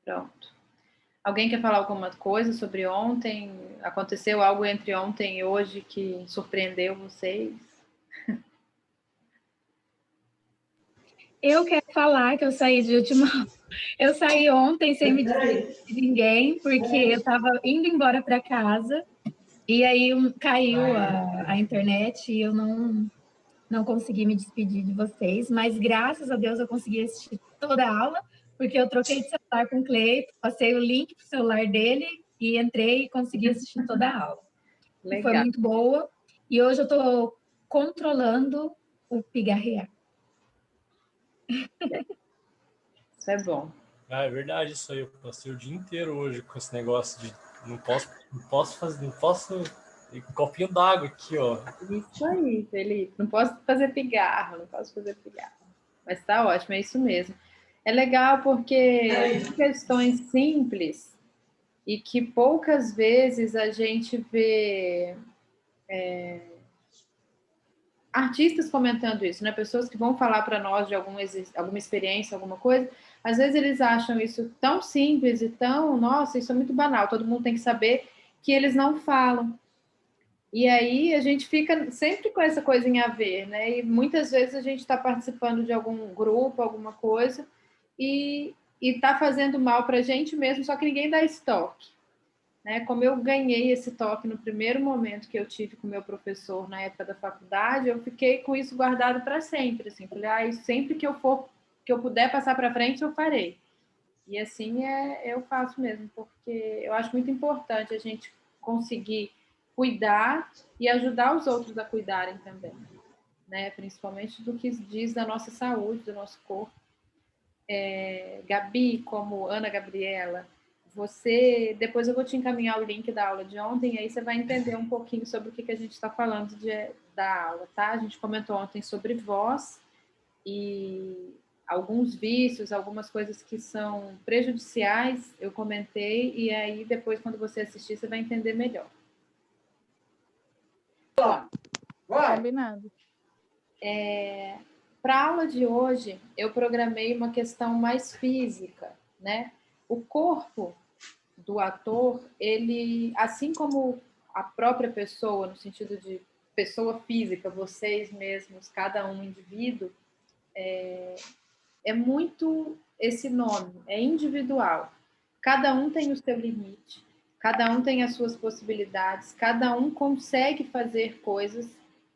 Pronto. Alguém quer falar alguma coisa sobre ontem? Aconteceu algo entre ontem e hoje que surpreendeu vocês? Eu quero falar que eu saí de última. Eu saí ontem sem me despedir de ninguém, porque eu estava indo embora para casa e aí caiu a internet e eu não consegui me despedir de vocês, mas graças a Deus eu consegui assistir toda a aula, porque eu troquei de celular com o Cleito, passei o link para o celular dele e entrei e consegui assistir toda a aula. E foi muito boa. E hoje eu estou controlando o pigarrear. Isso é bom. Ah, é verdade isso aí. Eu passei o dia inteiro hoje com esse negócio de não posso copinho d'água aqui, ó. Isso aí, Felipe. Não posso fazer pigarro, Mas tá ótimo, é isso mesmo. É legal porque são questões simples e que poucas vezes a gente vê artistas comentando isso, né? Pessoas que vão falar para nós de alguma experiência, alguma coisa, às vezes eles acham isso tão simples e tão, nossa, isso é muito banal, todo mundo tem que saber, que eles não falam. E aí a gente fica sempre com essa coisinha a ver, né? E muitas vezes a gente está participando de algum grupo, alguma coisa, e está fazendo mal para a gente mesmo, só que ninguém dá esse toque. Né? Como eu ganhei esse toque no primeiro momento que eu tive com o meu professor na época da faculdade, eu fiquei com isso guardado para sempre. Assim, falei, sempre que eu puder passar para frente, eu farei. E assim eu faço mesmo, porque eu acho muito importante a gente conseguir cuidar e ajudar os outros a cuidarem também, né? Principalmente do que diz da nossa saúde, do nosso corpo. Gabi, como Ana Gabriela, depois eu vou te encaminhar o link da aula de ontem, e aí você vai entender um pouquinho sobre o que a gente está falando da aula, tá? A gente comentou ontem sobre voz e alguns vícios, algumas coisas que são prejudiciais, eu comentei, e aí depois, quando você assistir, você vai entender melhor. Combinado. Para a aula de hoje, eu programei uma questão mais física, né? O corpo do ator, ele, assim como a própria pessoa, no sentido de pessoa física, vocês mesmos, cada um indivíduo, é muito esse nome, é individual. Cada um tem o seu limite, cada um tem as suas possibilidades, cada um consegue fazer coisas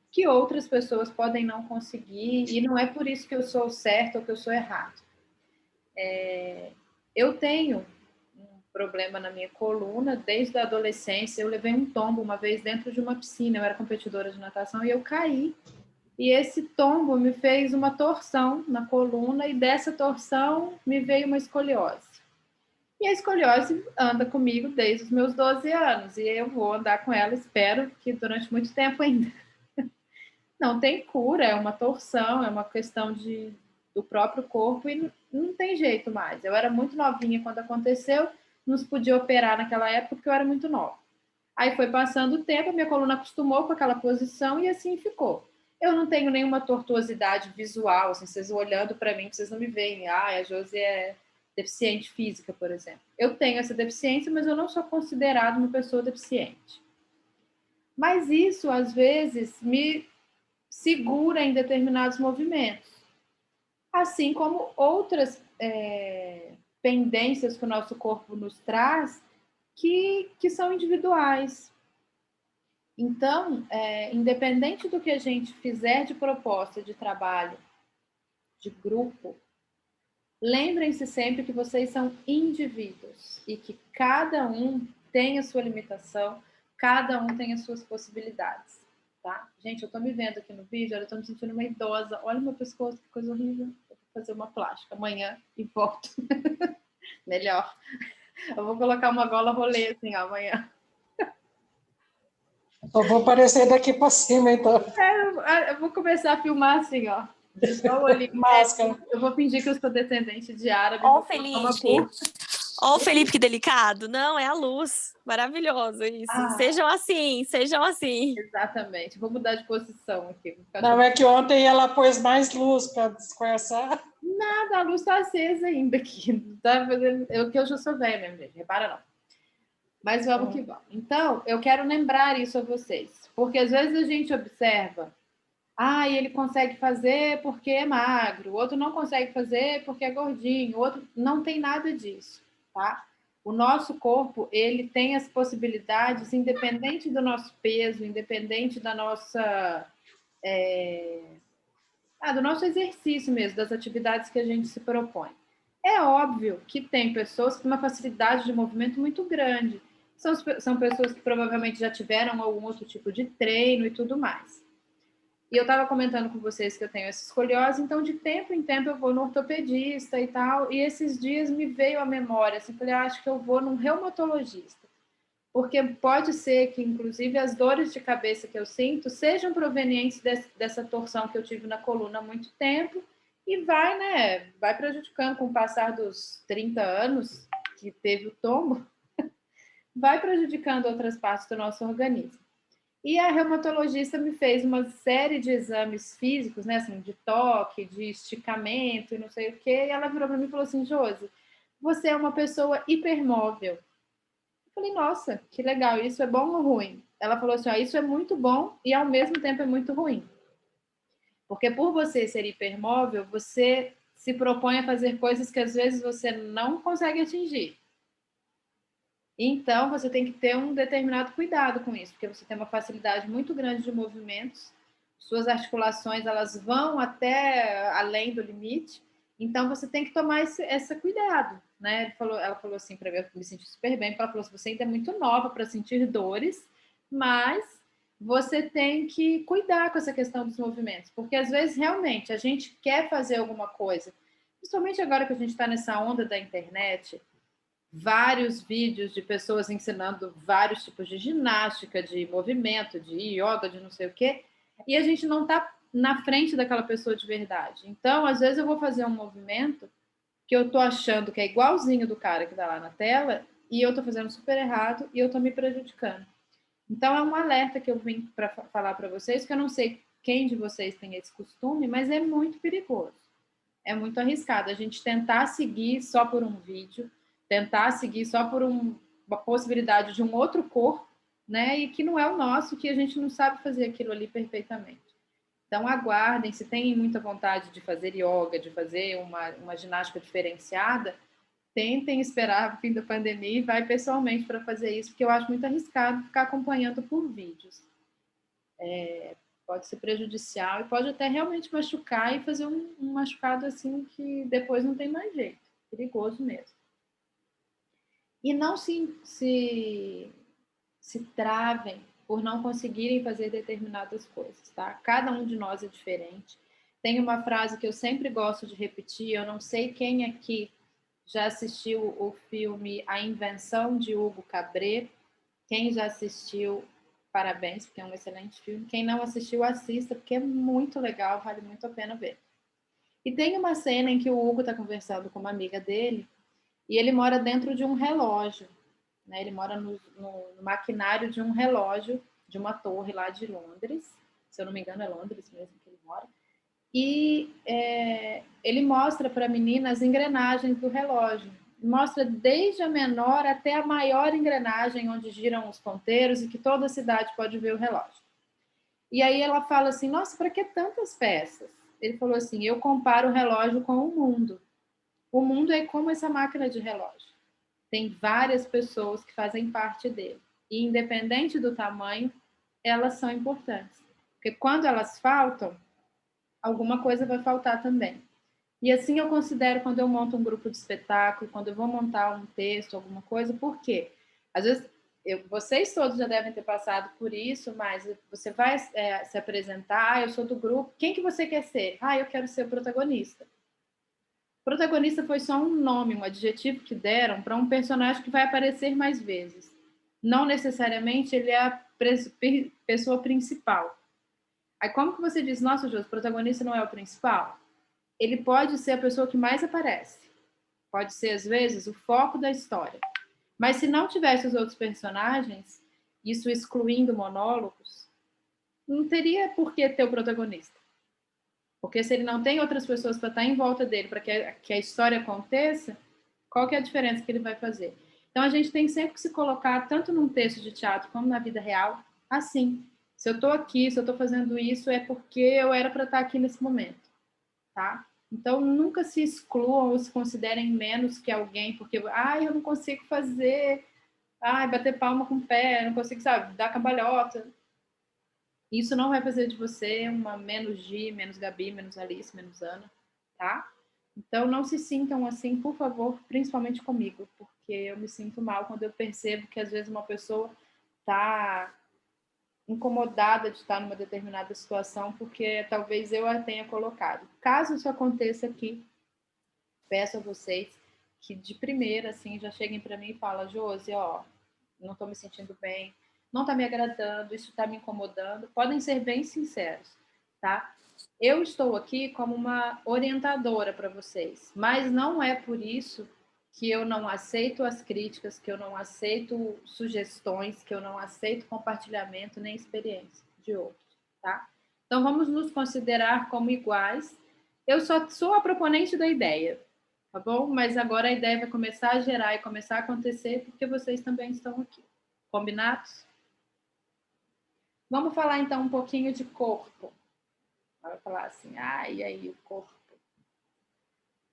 que outras pessoas podem não conseguir, e não é por isso que eu sou certo ou que eu sou errado. Eu tenho um problema na minha coluna, desde a adolescência, eu levei um tombo uma vez dentro de uma piscina, eu era competidora de natação, e eu caí, e esse tombo me fez uma torção na coluna, e dessa torção me veio uma escoliose. E a escoliose anda comigo desde os meus 12 anos, e eu vou andar com ela, espero que durante muito tempo ainda. Não tem cura, é uma torção, é uma questão do próprio corpo e não tem jeito mais. Eu era muito novinha quando aconteceu, não se podia operar naquela época porque eu era muito nova. Aí foi passando o tempo, a minha coluna acostumou com aquela posição e assim ficou. Eu não tenho nenhuma tortuosidade visual, assim, vocês olhando para mim, vocês não me veem. A Josi é deficiente física, por exemplo. Eu tenho essa deficiência, mas eu não sou considerada uma pessoa deficiente. Mas isso, às vezes, me segura em determinados movimentos. Assim como outras pendências que o nosso corpo nos traz, que são individuais. Então, independente do que a gente fizer de proposta de trabalho, de grupo, lembrem-se sempre que vocês são indivíduos e que cada um tem a sua limitação, cada um tem as suas possibilidades. Tá? Gente, eu tô me vendo aqui no vídeo, eu tô me sentindo uma idosa. Olha o meu pescoço, que coisa horrível. Eu vou fazer uma plástica amanhã e volto. Melhor. Eu vou colocar uma gola rolê assim, ó, amanhã. Eu vou aparecer daqui para cima, então. Eu vou começar a filmar assim, ó. Máscara. Eu vou fingir que eu sou descendente de árabe. Ó, Felipe, Ó, o Felipe, que delicado. Não, é a luz. Maravilhoso isso. Sejam assim, sejam assim. Exatamente. Vou mudar de posição aqui. Não, é que ontem ela pôs mais luz para disfarçar. Nada, a luz está acesa ainda aqui. Tá fazendo... que eu já sou velha mesmo, gente. Repara não. Mas vamos que vamos. Então, eu quero lembrar isso a vocês. Porque às vezes a gente observa, ele consegue fazer porque é magro, o outro não consegue fazer porque é gordinho, o outro não tem nada disso, tá? O nosso corpo, ele tem as possibilidades, independente do nosso peso, independente da nossa... do nosso exercício mesmo, das atividades que a gente se propõe. É óbvio que tem pessoas que têm uma facilidade de movimento muito grande. São pessoas que provavelmente já tiveram algum outro tipo de treino e tudo mais. E eu estava comentando com vocês que eu tenho essa escoliose, então de tempo em tempo eu vou no ortopedista e tal, e esses dias me veio à memória, assim, falei, acho que eu vou num reumatologista, porque pode ser que, inclusive, as dores de cabeça que eu sinto sejam provenientes dessa torção que eu tive na coluna há muito tempo, e vai prejudicando com o passar dos 30 anos que teve o tombo, vai prejudicando outras partes do nosso organismo. E a reumatologista me fez uma série de exames físicos, né, assim, de toque, de esticamento e não sei o quê, e ela virou para mim e falou assim, Josi, você é uma pessoa hipermóvel. Eu falei, nossa, que legal, isso é bom ou ruim? Ela falou assim, isso é muito bom e ao mesmo tempo é muito ruim. Porque por você ser hipermóvel, você se propõe a fazer coisas que às vezes você não consegue atingir. Então, você tem que ter um determinado cuidado com isso, porque você tem uma facilidade muito grande de movimentos, suas articulações elas vão até além do limite, então você tem que tomar esse cuidado, né? Ela falou assim para mim, eu me senti super bem, ela falou assim, você ainda é muito nova para sentir dores, mas você tem que cuidar com essa questão dos movimentos, porque às vezes realmente a gente quer fazer alguma coisa, principalmente agora que a gente está nessa onda da internet, vários vídeos de pessoas ensinando vários tipos de ginástica, de movimento, de yoga, de não sei o quê, e a gente não está na frente daquela pessoa de verdade. Então, às vezes eu vou fazer um movimento que eu tô achando que é igualzinho do cara que está lá na tela, e eu tô fazendo super errado e eu tô me prejudicando. Então, é um alerta que eu vim para falar para vocês, que eu não sei quem de vocês tem esse costume, mas é muito perigoso. É muito arriscado a gente tentar seguir só por um vídeo, tentar seguir só por uma possibilidade de um outro corpo, né? E que não é o nosso, que a gente não sabe fazer aquilo ali perfeitamente. Então, aguardem, se têm muita vontade de fazer yoga, de fazer uma ginástica diferenciada, tentem esperar o fim da pandemia e vai pessoalmente para fazer isso, porque eu acho muito arriscado ficar acompanhando por vídeos. Pode ser prejudicial e pode até realmente machucar e fazer um machucado assim que depois não tem mais jeito. Perigoso mesmo. E não se travem por não conseguirem fazer determinadas coisas, tá? Cada um de nós é diferente. Tem uma frase que eu sempre gosto de repetir, eu não sei quem aqui já assistiu o filme A Invenção de Hugo Cabret. Quem já assistiu, parabéns, porque é um excelente filme. Quem não assistiu, assista, porque é muito legal, vale muito a pena ver. E tem uma cena em que o Hugo está conversando com uma amiga dele e ele mora dentro de um relógio, né? Ele mora no maquinário de um relógio de uma torre lá de Londres, se eu não me engano é Londres mesmo que ele mora, e ele mostra para a menina as engrenagens do relógio, mostra desde a menor até a maior engrenagem onde giram os ponteiros e que toda a cidade pode ver o relógio. E aí ela fala assim, nossa, para que tantas peças? Ele falou assim, eu comparo o relógio com o mundo. O mundo é como essa máquina de relógio. Tem várias pessoas que fazem parte dele. E independente do tamanho, elas são importantes. Porque quando elas faltam, alguma coisa vai faltar também. E assim eu considero quando eu monto um grupo de espetáculo, quando eu vou montar um texto, alguma coisa, por quê? Às vezes, vocês todos já devem ter passado por isso, mas você vai se apresentar, eu sou do grupo, quem que você quer ser? Eu quero ser o protagonista. O protagonista foi só um nome, um adjetivo que deram para um personagem que vai aparecer mais vezes. Não necessariamente ele é a pessoa principal. Aí como que você diz, nossa, Jô, o protagonista não é o principal? Ele pode ser a pessoa que mais aparece. Pode ser, às vezes, o foco da história. Mas se não tivesse os outros personagens, isso excluindo monólogos, não teria por que ter o protagonista. Porque se ele não tem outras pessoas para estar em volta dele, para que a história aconteça, qual que é a diferença que ele vai fazer? Então, a gente tem sempre que se colocar, tanto num texto de teatro como na vida real, assim. Se eu estou aqui, se eu estou fazendo isso, é porque eu era para estar aqui nesse momento, tá? Então, nunca se excluam ou se considerem menos que alguém, porque, eu não consigo fazer, bater palma com o pé, não consigo, sabe, dar cambalhota. Isso não vai fazer de você uma menos Gi, menos Gabi, menos Alice, menos Ana, tá? Então, não se sintam assim, por favor, principalmente comigo, porque eu me sinto mal quando eu percebo que, às vezes, uma pessoa está incomodada de estar numa determinada situação, porque talvez eu a tenha colocado. Caso isso aconteça aqui, peço a vocês que, de primeira, assim, já cheguem para mim e falem, Josi, não estou me sentindo bem, não está me agradando, isso está me incomodando. Podem ser bem sinceros, tá? Eu estou aqui como uma orientadora para vocês, mas não é por isso que eu não aceito as críticas, que eu não aceito sugestões, que eu não aceito compartilhamento nem experiência de outros, tá? Então, vamos nos considerar como iguais. Eu só sou a proponente da ideia, tá bom? Mas agora a ideia vai começar a gerar e começar a acontecer porque vocês também estão aqui. Combinados? Vamos falar, então, um pouquinho de corpo. Vai falar assim, e aí, o corpo?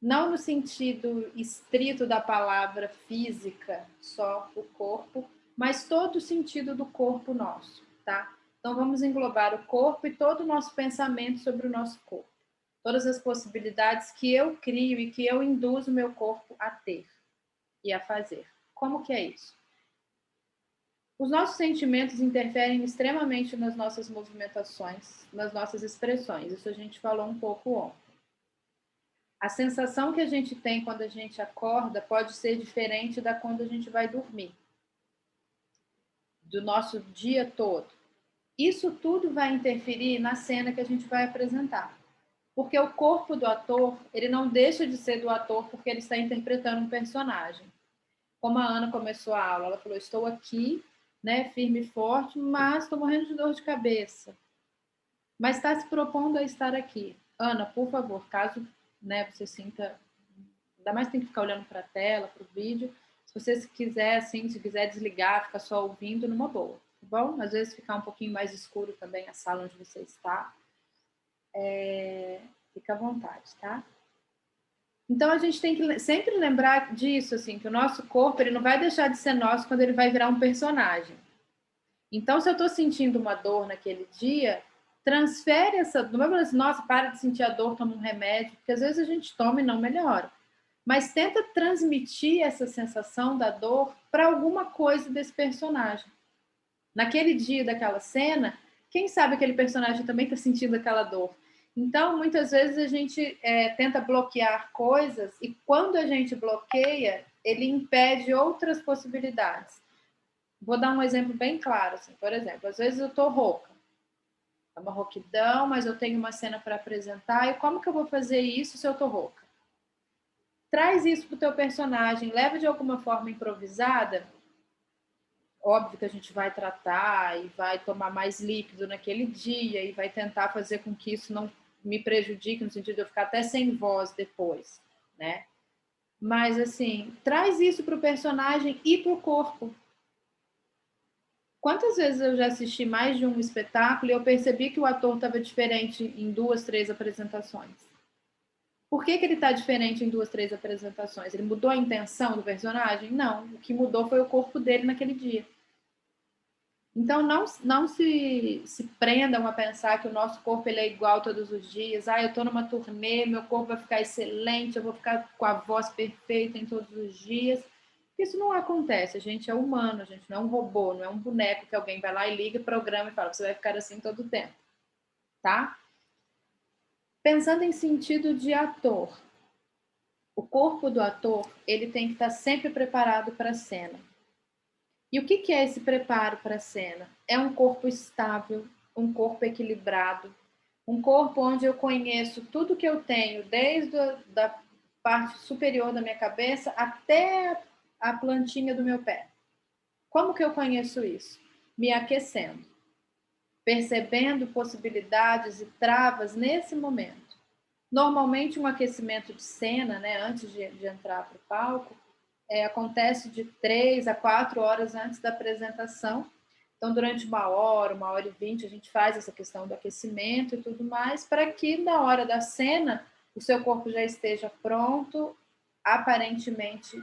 Não no sentido estrito da palavra física, só o corpo, mas todo o sentido do corpo nosso, tá? Então, vamos englobar o corpo e todo o nosso pensamento sobre o nosso corpo. Todas as possibilidades que eu crio e que eu induzo o meu corpo a ter e a fazer. Como que é isso? Os nossos sentimentos interferem extremamente nas nossas movimentações, nas nossas expressões. Isso a gente falou um pouco ontem. A sensação que a gente tem quando a gente acorda pode ser diferente da quando a gente vai dormir, do nosso dia todo. Isso tudo vai interferir na cena que a gente vai apresentar. Porque o corpo do ator, ele não deixa de ser do ator porque ele está interpretando um personagem. Como a Ana começou a aula, ela falou, estou aqui, né, firme e forte, mas estou morrendo de dor de cabeça. Mas está se propondo a estar aqui. Ana, por favor, caso, né, você sinta... Ainda mais tem que ficar olhando para a tela, para o vídeo. Se você quiser, assim, se quiser desligar, ficar só ouvindo, numa boa, tá bom? Às vezes ficar um pouquinho mais escuro também a sala onde você está. Fica à vontade, tá? Então, a gente tem que sempre lembrar disso, assim, que o nosso corpo ele não vai deixar de ser nosso quando ele vai virar um personagem. Então, se eu estou sentindo uma dor naquele dia, transfere essa... Não vai falar assim, nossa, para de sentir a dor, toma um remédio, porque às vezes a gente toma e não melhora. Mas tenta transmitir essa sensação da dor para alguma coisa desse personagem. Naquele dia daquela cena, quem sabe aquele personagem também está sentindo aquela dor. Então, muitas vezes a gente tenta bloquear coisas e quando a gente bloqueia, ele impede outras possibilidades. Vou dar um exemplo bem claro. Assim, por exemplo, às vezes eu estou rouca. É uma rouquidão, mas eu tenho uma cena para apresentar. E como que eu vou fazer isso se eu estou rouca? Traz isso para o teu personagem, leva de alguma forma improvisada. Óbvio que a gente vai tratar e vai tomar mais líquido naquele dia e vai tentar fazer com que isso não me prejudique, no sentido de eu ficar até sem voz depois, né? Mas, assim, traz isso para o personagem e para o corpo. Quantas vezes eu já assisti mais de um espetáculo e eu percebi que o ator estava diferente em 2, 3 apresentações? Por que ele está diferente em 2, 3 apresentações? Ele mudou a intenção do personagem? Não. O que mudou foi o corpo dele naquele dia. Então, não se prendam a pensar que o nosso corpo ele é igual todos os dias. Eu estou numa turnê, meu corpo vai ficar excelente, eu vou ficar com a voz perfeita em todos os dias. Isso não acontece. A gente é humano, a gente não é um robô, não é um boneco que alguém vai lá e liga, programa e fala, você vai ficar assim todo o tempo. Tá? Pensando em sentido de ator. O corpo do ator, ele tem que estar sempre preparado para a cena. E o que é esse preparo para a cena? É um corpo estável, um corpo equilibrado, um corpo onde eu conheço tudo que eu tenho, desde parte superior da minha cabeça até a plantinha do meu pé. Como que eu conheço isso? Me aquecendo, percebendo possibilidades e travas nesse momento. Normalmente, um aquecimento de cena, né, antes de entrar para o palco, acontece de 3 a 4 horas antes da apresentação. Então, durante 1 hora e 20, a gente faz essa questão do aquecimento e tudo mais, para que na hora da cena o seu corpo já esteja pronto, aparentemente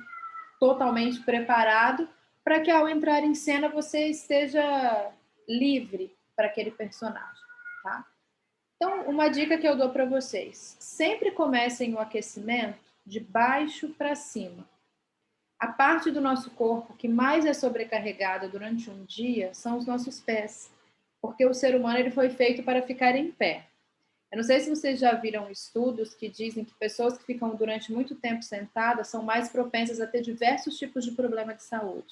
totalmente preparado, para que ao entrar em cena você esteja livre para aquele personagem, tá? Então, uma dica que eu dou para vocês: sempre comecem o aquecimento de baixo para cima. A parte do nosso corpo que mais é sobrecarregada durante um dia são os nossos pés, porque o ser humano ele foi feito para ficar em pé. Eu não sei se vocês já viram estudos que dizem que pessoas que ficam durante muito tempo sentadas são mais propensas a ter diversos tipos de problema de saúde.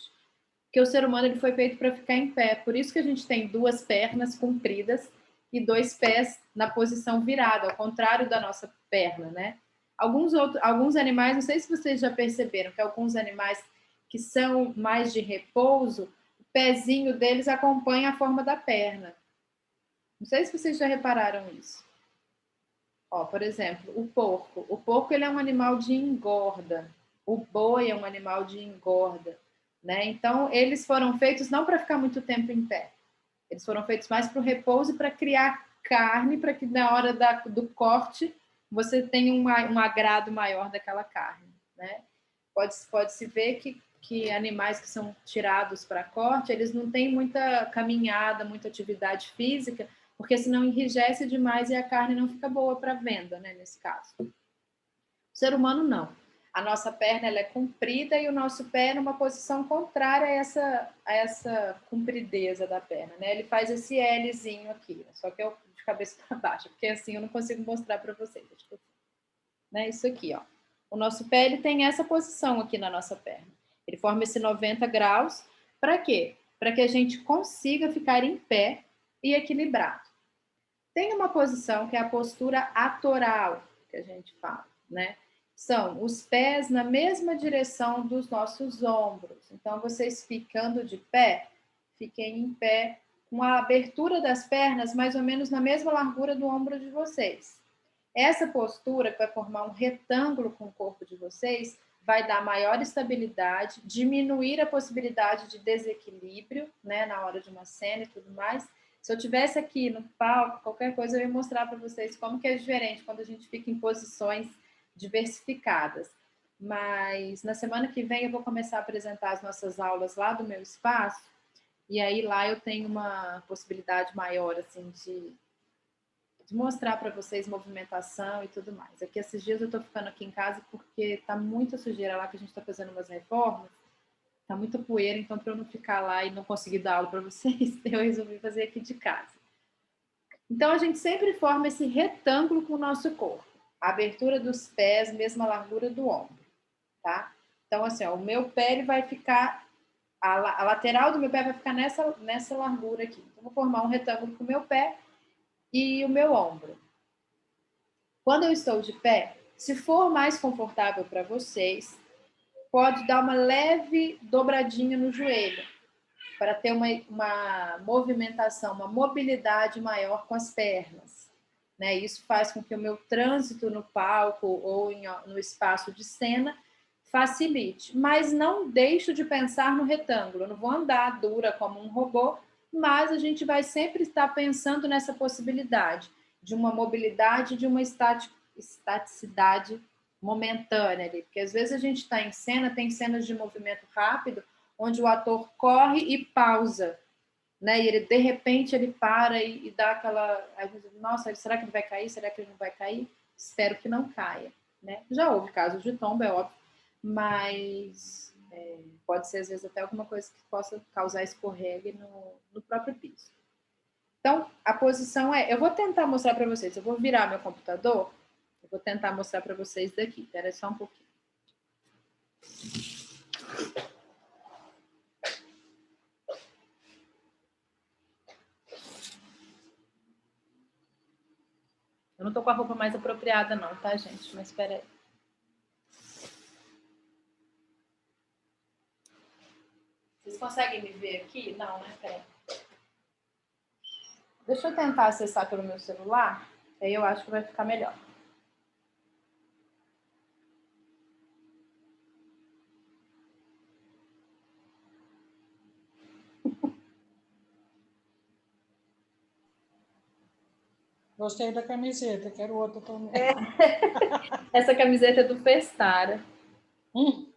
Porque o ser humano ele foi feito para ficar em pé, por isso que a gente tem 2 pernas compridas e 2 pés na posição virada, ao contrário da nossa perna, né? Alguns animais, não sei se vocês já perceberam, que alguns animais que são mais de repouso, o pezinho deles acompanha a forma da perna. Não sei se vocês já repararam isso. Ó, por exemplo, o porco. O porco ele é um animal de engorda. O boi é um animal de engorda, né? Então, eles foram feitos não para ficar muito tempo em pé. Eles foram feitos mais para o repouso e para criar carne, para que na hora do corte você tenha um agrado maior daquela carne, né? Pode-se ver que animais que são tirados para corte, eles não têm muita caminhada, muita atividade física, porque senão enrijece demais e a carne não fica boa para venda, né, nesse caso. O ser humano não. A nossa perna ela é comprida e o nosso pé é numa posição contrária a essa comprideza da perna, né? Ele faz esse Lzinho aqui, só que eu de cabeça para baixo, porque assim eu não consigo mostrar para vocês. Né? Isso aqui, ó. O nosso pé ele tem essa posição aqui na nossa perna. Ele forma esse 90 graus. Para quê? Para que a gente consiga ficar em pé e equilibrado. Tem uma posição que é a postura atoral, que a gente fala, né? São os pés na mesma direção dos nossos ombros. Então, vocês ficando de pé, fiquem em pé com a abertura das pernas mais ou menos na mesma largura do ombro de vocês. Essa postura, que vai formar um retângulo com o corpo de vocês, vai dar maior estabilidade, diminuir a possibilidade de desequilíbrio, né, na hora de uma cena e tudo mais. Se eu tivesse aqui no palco, qualquer coisa eu ia mostrar para vocês como que é diferente quando a gente fica em posições diversificadas. Mas na semana que vem eu vou começar a apresentar as nossas aulas lá do meu espaço, e aí lá eu tenho uma possibilidade maior, assim, de mostrar para vocês movimentação e tudo mais. Aqui esses dias eu estou ficando aqui em casa porque tá muita sujeira lá, que a gente está fazendo umas reformas, tá muita poeira, então para eu não ficar lá e não conseguir dar aula para vocês, eu resolvi fazer aqui de casa. Então a gente sempre forma esse retângulo com o nosso corpo. A abertura dos pés, mesma largura do ombro, tá? Então assim, ó, o meu pé ele vai ficar, a lateral do meu pé vai ficar nessa largura aqui. Então vou formar um retângulo com o meu pé e o meu ombro. Quando eu estou de pé, se for mais confortável para vocês, pode dar uma leve dobradinha no joelho, para ter uma movimentação, uma mobilidade maior com as pernas. Né? Isso faz com que o meu trânsito no palco ou no espaço de cena facilite. Mas não deixo de pensar no retângulo. Eu não vou andar dura como um robô, mas a gente vai sempre estar pensando nessa possibilidade de uma mobilidade, de uma estaticidade momentânea ali. Porque às vezes a gente está em cena, tem cenas de movimento rápido, onde o ator corre e pausa, né? E ele, de repente, ele para e dá aquela... Nossa, será que ele vai cair? Será que ele não vai cair? Espero que não caia, né? Já houve casos de tombo, é óbvio, mas pode ser, às vezes, até alguma coisa que possa causar escorregue no próprio piso. Então, a posição é... Eu vou tentar mostrar para vocês. Eu vou virar meu computador. Eu vou tentar mostrar para vocês daqui. Espera só um pouquinho. Eu não tô com a roupa mais apropriada não, tá, gente? Mas espera aí. Vocês conseguem me ver aqui? Não, né? Peraí. Deixa eu tentar acessar pelo meu celular, aí eu acho que vai ficar melhor. Gostei da camiseta, quero outra também. Essa camiseta é do Festara. Hum.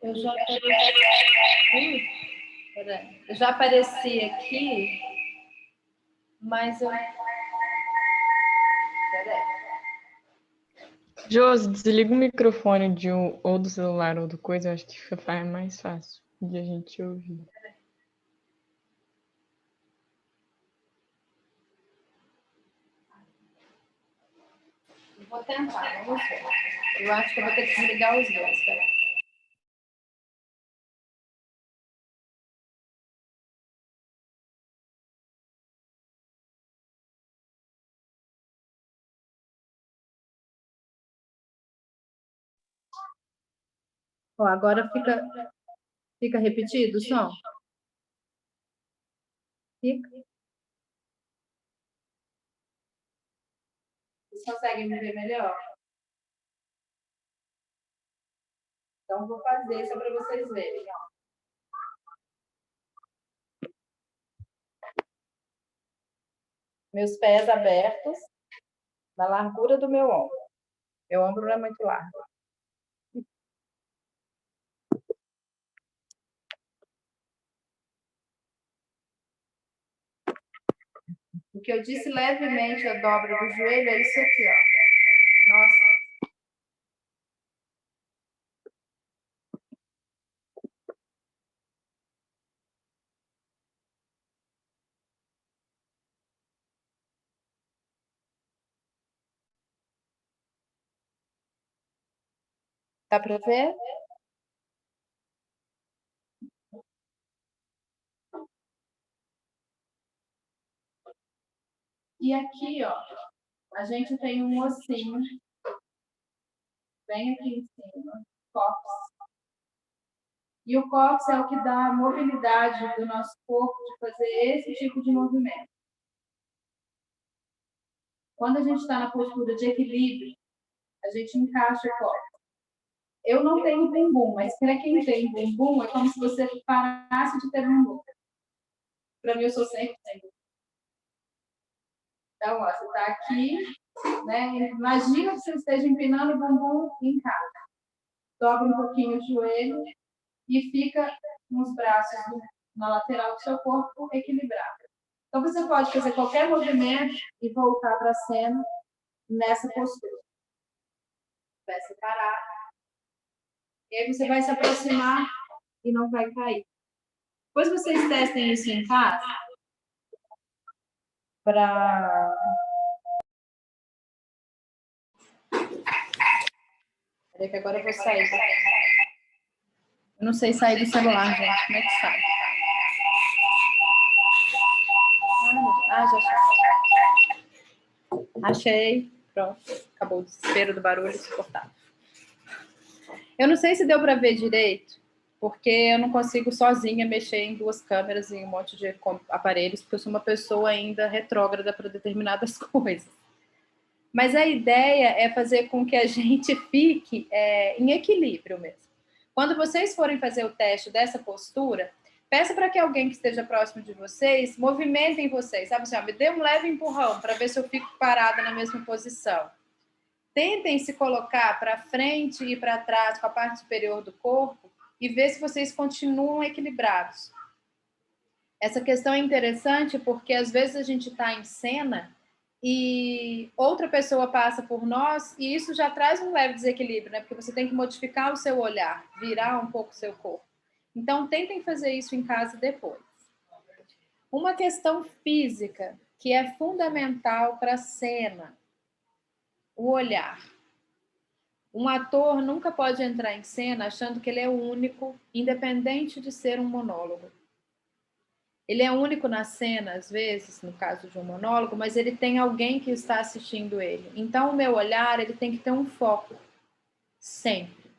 Eu já apareci aqui, mas eu... Peraí. Josi, desliga o microfone ou do celular ou do coisa, eu acho que fica mais fácil de a gente ouvir. Vou tentar, vamos ver. Eu acho que eu vou ter que desligar os dois, peraí. Ó, agora fica repetido o som? Fica. Vocês conseguem me ver melhor? Então, vou fazer só para vocês verem. Ó. Meus pés abertos, na largura do meu ombro. Meu ombro não é muito largo. O que eu disse levemente a dobra do joelho é isso aqui, ó. Nossa. Dá para ver? E aqui, ó, a gente tem um ossinho bem aqui em cima, cóccix. E o cóccix é o que dá a mobilidade do nosso corpo de fazer esse tipo de movimento. Quando a gente está na postura de equilíbrio, a gente encaixa o cóccix. Eu não tenho bumbum, mas para quem tem bumbum, é como se você parasse de ter bumbum. Para mim, eu sou sempre sem bumbum. Então, ó, você está aqui, né? Imagina que você esteja empinando o bumbum em casa. Dobra um pouquinho o joelho e fica com os braços na lateral do seu corpo equilibrado. Então, você pode fazer qualquer movimento e voltar para a cena nessa postura. Vai separar. E aí você vai se aproximar e não vai cair. Depois vocês testem isso em casa para... Peraí que agora eu vou sair. Eu não sei sair do celular, gente. Como é que sai? Ah, já achei. Achei. Pronto. Acabou o desespero do barulho insuportável. Eu não sei se deu para ver direito, porque eu não consigo sozinha mexer em duas câmeras e um monte de aparelhos, porque eu sou uma pessoa ainda retrógrada para determinadas coisas. Mas a ideia é fazer com que a gente fique em equilíbrio mesmo. Quando vocês forem fazer o teste dessa postura, peça para que alguém que esteja próximo de vocês movimentem vocês, sabe assim, ó, me dê um leve empurrão para ver se eu fico parada na mesma posição. Tentem se colocar para frente e para trás com a parte superior do corpo e ver se vocês continuam equilibrados. Essa questão é interessante porque às vezes a gente está em cena e outra pessoa passa por nós, e isso já traz um leve desequilíbrio, né? Porque você tem que modificar o seu olhar, virar um pouco o seu corpo. Então, tentem fazer isso em casa depois. Uma questão física que é fundamental para a cena, o olhar. Um ator nunca pode entrar em cena achando que ele é único, independente de ser um monólogo. Ele é único na cena, às vezes, no caso de um monólogo, mas ele tem alguém que está assistindo ele. Então, o meu olhar, ele tem que ter um foco, sempre.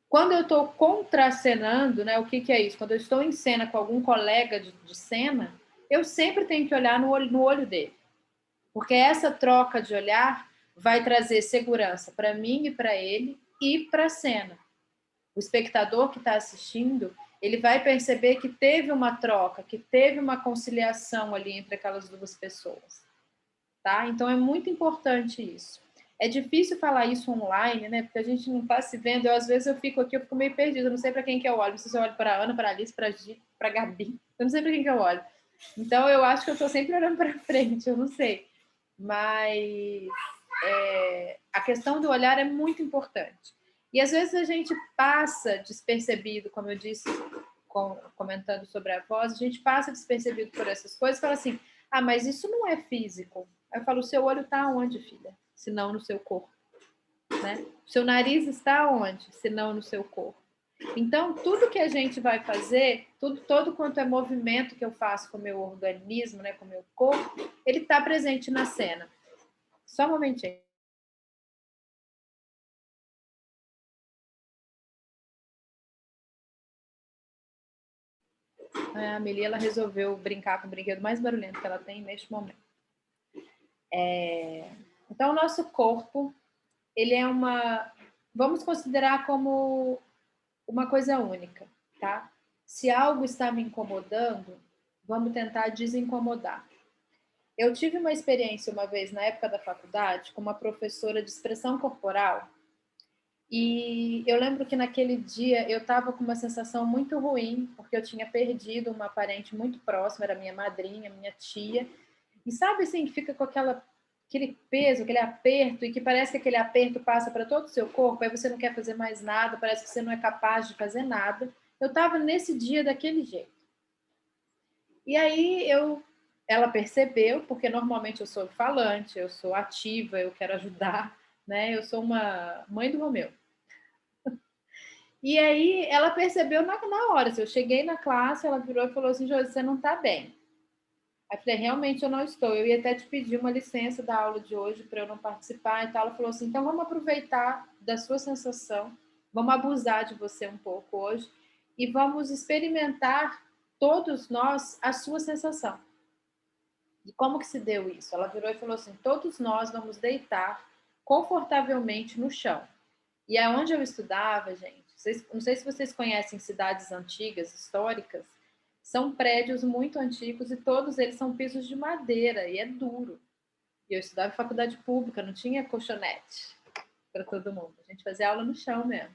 Quando eu estou contracenando, né, o que é isso? Quando eu estou em cena com algum colega de cena, eu sempre tenho que olhar no olho dele. Porque essa troca de olhar vai trazer segurança para mim e para ele e para a cena. O espectador que está assistindo, ele vai perceber que teve uma troca, que teve uma conciliação ali entre aquelas duas pessoas. Tá? Então, é muito importante isso. É difícil falar isso online, né? Porque a gente não está se vendo. Às vezes eu fico aqui, eu fico meio perdida. Eu não sei para quem que eu olho. Não sei se eu olho para a Ana, para a Alice, para a Gi, para a Gabi. Eu não sei para quem que eu olho. Então, eu acho que eu estou sempre olhando para frente. Eu não sei. Mas a questão do olhar é muito importante. E às vezes a gente passa despercebido, como eu disse, comentando sobre a voz, a gente passa despercebido por essas coisas e fala assim, ah, mas isso não é físico. Aí eu falo, o seu olho está onde, filha? Se não no seu corpo. Né? O seu nariz está onde? Se não no seu corpo. Então, tudo que a gente vai fazer, todo quanto é movimento que eu faço com o meu organismo, né, com o meu corpo, ele está presente na cena. Só um momentinho. A Amelie, ela resolveu brincar com o brinquedo mais barulhento que ela tem neste momento. Então, o nosso corpo, ele é vamos considerar como uma coisa única, tá? Se algo está me incomodando, vamos tentar desincomodar. Eu tive uma experiência uma vez, na época da faculdade, com uma professora de expressão corporal, e eu lembro que naquele dia eu estava com uma sensação muito ruim, porque eu tinha perdido uma parente muito próxima, era minha madrinha, minha tia. E sabe assim, que fica com aquele peso, aquele aperto, e que parece que aquele aperto passa para todo o seu corpo, aí você não quer fazer mais nada, parece que você não é capaz de fazer nada. Eu estava nesse dia daquele jeito. E aí ela percebeu, porque normalmente eu sou falante, eu sou ativa, eu quero ajudar, né? Eu sou uma mãe do Romeu. E aí ela percebeu na hora. Eu cheguei na classe, ela virou e falou assim, Josi, você não está bem. Aí eu falei, realmente eu não estou. Eu ia até te pedir uma licença da aula de hoje para eu não participar e tal. Ela falou assim, então vamos aproveitar da sua sensação, vamos abusar de você um pouco hoje e vamos experimentar todos nós a sua sensação. E como que se deu isso? Ela virou e falou assim, todos nós vamos deitar confortavelmente no chão. E aonde eu estudava, gente, não sei se vocês conhecem cidades antigas, históricas, são prédios muito antigos e todos eles são pisos de madeira e é duro. E eu estudava em faculdade pública, não tinha colchonete para todo mundo. A gente fazia aula no chão mesmo.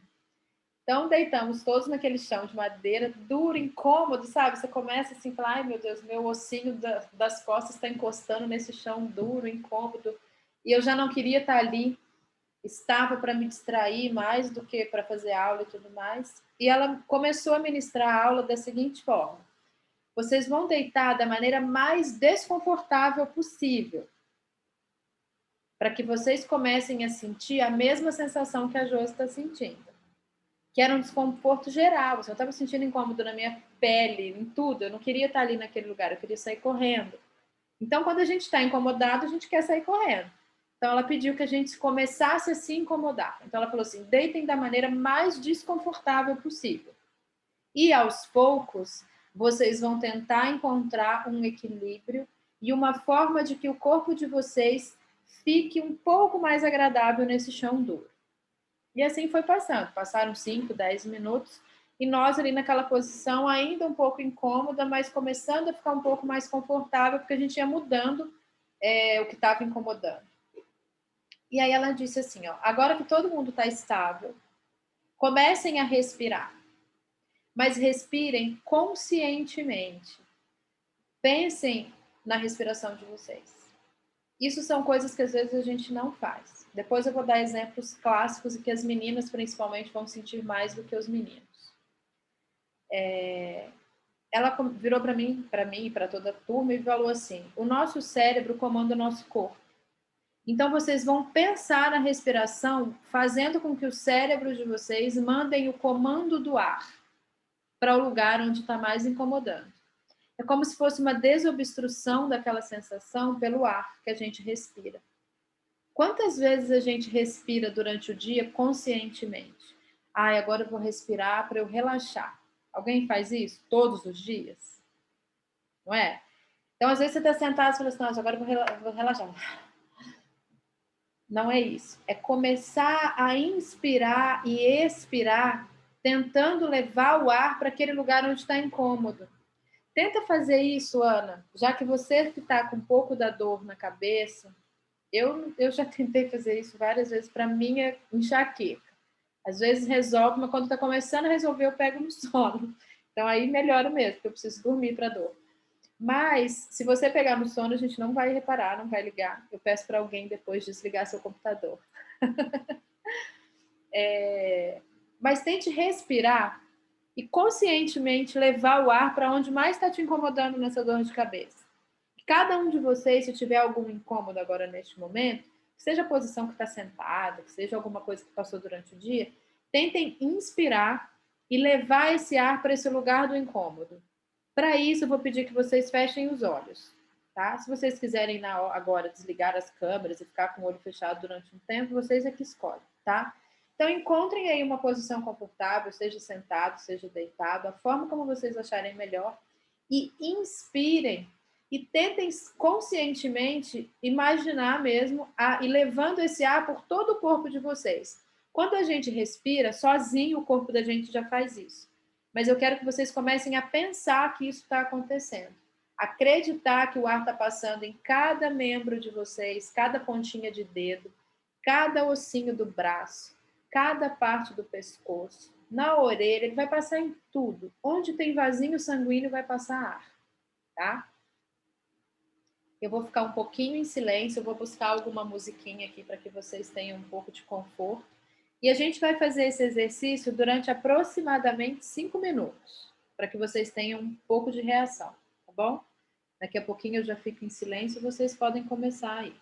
Então, deitamos todos naquele chão de madeira, duro, incômodo, sabe? Você começa assim, falar, ai meu Deus, meu ossinho das costas está encostando nesse chão duro, incômodo. E eu já não queria estar ali. Estava para me distrair mais do que para fazer aula e tudo mais. E ela começou a ministrar a aula da seguinte forma. Vocês vão deitar da maneira mais desconfortável possível, para que vocês comecem a sentir a mesma sensação que a Josi está sentindo, que era um desconforto geral. Eu estava sentindo incômodo na minha pele, em tudo. Eu não queria estar ali naquele lugar, eu queria sair correndo. Então, quando a gente está incomodado, a gente quer sair correndo. Então, ela pediu que a gente começasse a se incomodar. Então, ela falou assim, deitem da maneira mais desconfortável possível. E, aos poucos, vocês vão tentar encontrar um equilíbrio e uma forma de que o corpo de vocês fique um pouco mais agradável nesse chão duro. E assim foi passando. Passaram 5, 10 minutos e nós ali naquela posição ainda um pouco incômoda, mas começando a ficar um pouco mais confortável, porque a gente ia mudando o que estava incomodando. E aí ela disse assim, ó, agora que todo mundo está estável, comecem a respirar. Mas respirem conscientemente. Pensem na respiração de vocês. Isso são coisas que às vezes a gente não faz. Depois eu vou dar exemplos clássicos e que as meninas principalmente vão sentir mais do que os meninos. Ela virou para mim e para toda a turma e falou assim: o nosso cérebro comanda o nosso corpo. Então vocês vão pensar na respiração, fazendo com que o cérebro de vocês mandem o comando do ar para o lugar onde está mais incomodando. É como se fosse uma desobstrução daquela sensação pelo ar que a gente respira. Quantas vezes a gente respira durante o dia conscientemente? Agora eu vou respirar para eu relaxar. Alguém faz isso todos os dias? Não é? Então, às vezes você está sentado e fala assim, agora eu vou relaxar. Não é isso. É começar a inspirar e expirar, tentando levar o ar para aquele lugar onde está incômodo. Tenta fazer isso, Ana, já que você que está com um pouco da dor na cabeça. Eu já tentei fazer isso várias vezes para minha enxaqueca. Às vezes resolve, mas quando está começando a resolver, eu pego no sono. Então aí melhora mesmo, porque eu preciso dormir para dor. Mas, se você pegar no sono, a gente não vai reparar, não vai ligar. Eu peço para alguém depois desligar seu computador. Mas tente respirar e conscientemente levar o ar para onde mais está te incomodando nessa dor de cabeça. Cada um de vocês, se tiver algum incômodo agora neste momento, que seja a posição que está sentada, que seja alguma coisa que passou durante o dia, tentem inspirar e levar esse ar para esse lugar do incômodo. Para isso, eu vou pedir que vocês fechem os olhos, tá? Se vocês quiserem agora desligar as câmeras e ficar com o olho fechado durante um tempo, vocês é que escolhem, tá? Então, encontrem aí uma posição confortável, seja sentado, seja deitado, a forma como vocês acharem melhor, e inspirem e tentem conscientemente imaginar mesmo e levando esse ar por todo o corpo de vocês. Quando a gente respira, sozinho o corpo da gente já faz isso. Mas eu quero que vocês comecem a pensar que isso está acontecendo. Acreditar que o ar está passando em cada membro de vocês, cada pontinha de dedo, cada ossinho do braço, cada parte do pescoço, na orelha, ele vai passar em tudo. Onde tem vasinho sanguíneo, vai passar ar, tá? Eu vou ficar um pouquinho em silêncio, eu vou buscar alguma musiquinha aqui para que vocês tenham um pouco de conforto. E a gente vai fazer esse exercício durante aproximadamente 5 minutos, para que vocês tenham um pouco de reação, tá bom? Daqui a pouquinho eu já fico em silêncio e vocês podem começar aí.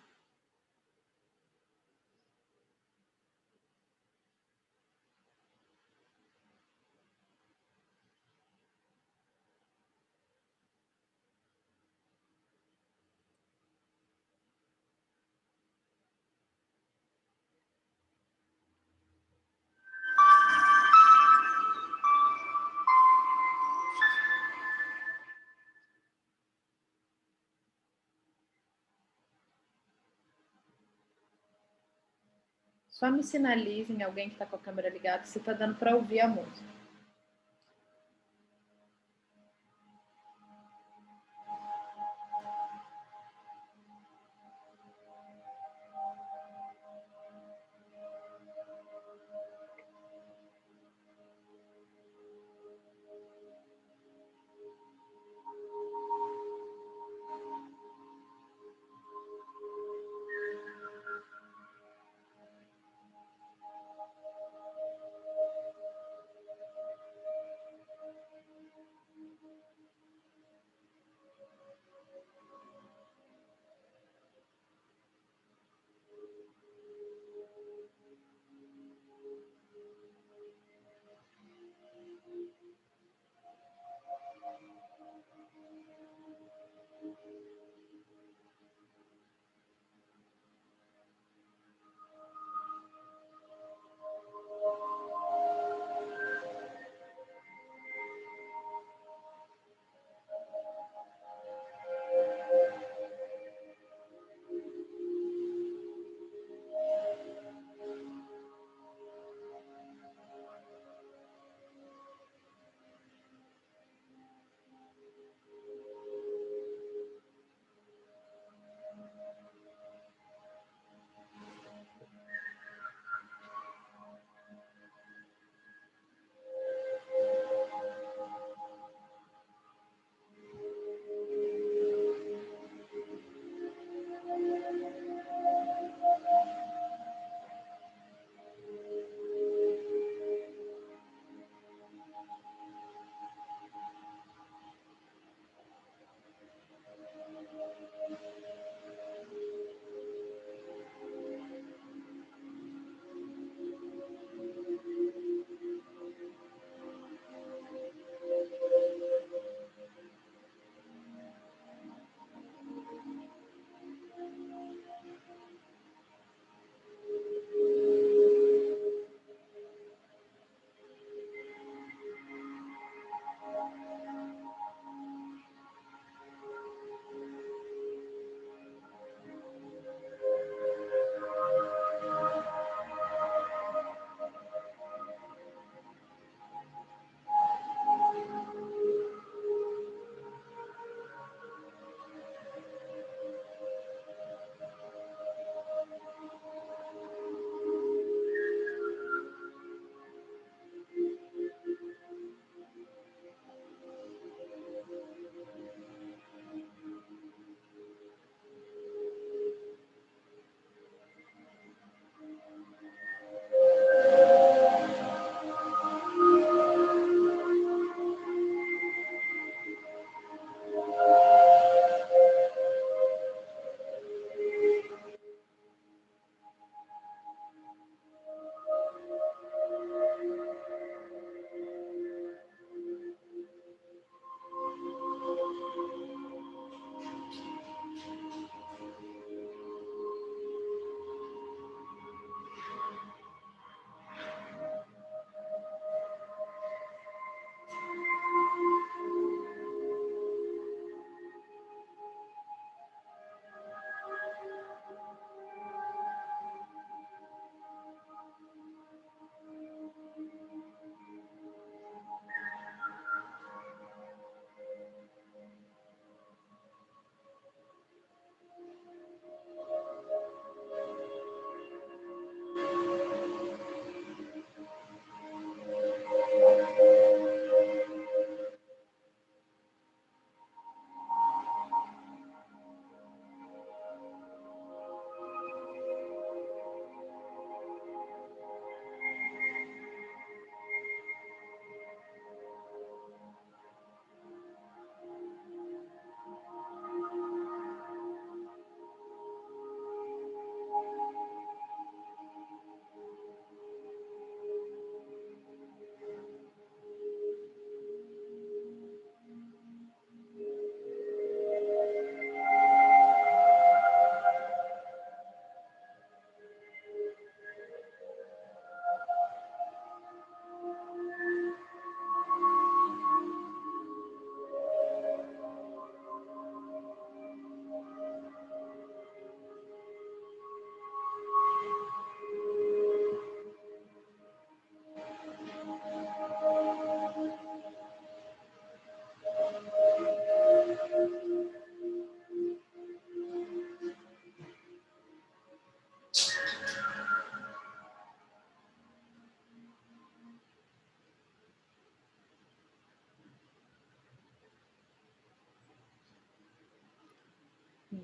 Só me sinalizem, alguém que está com a câmera ligada, se está dando para ouvir a música.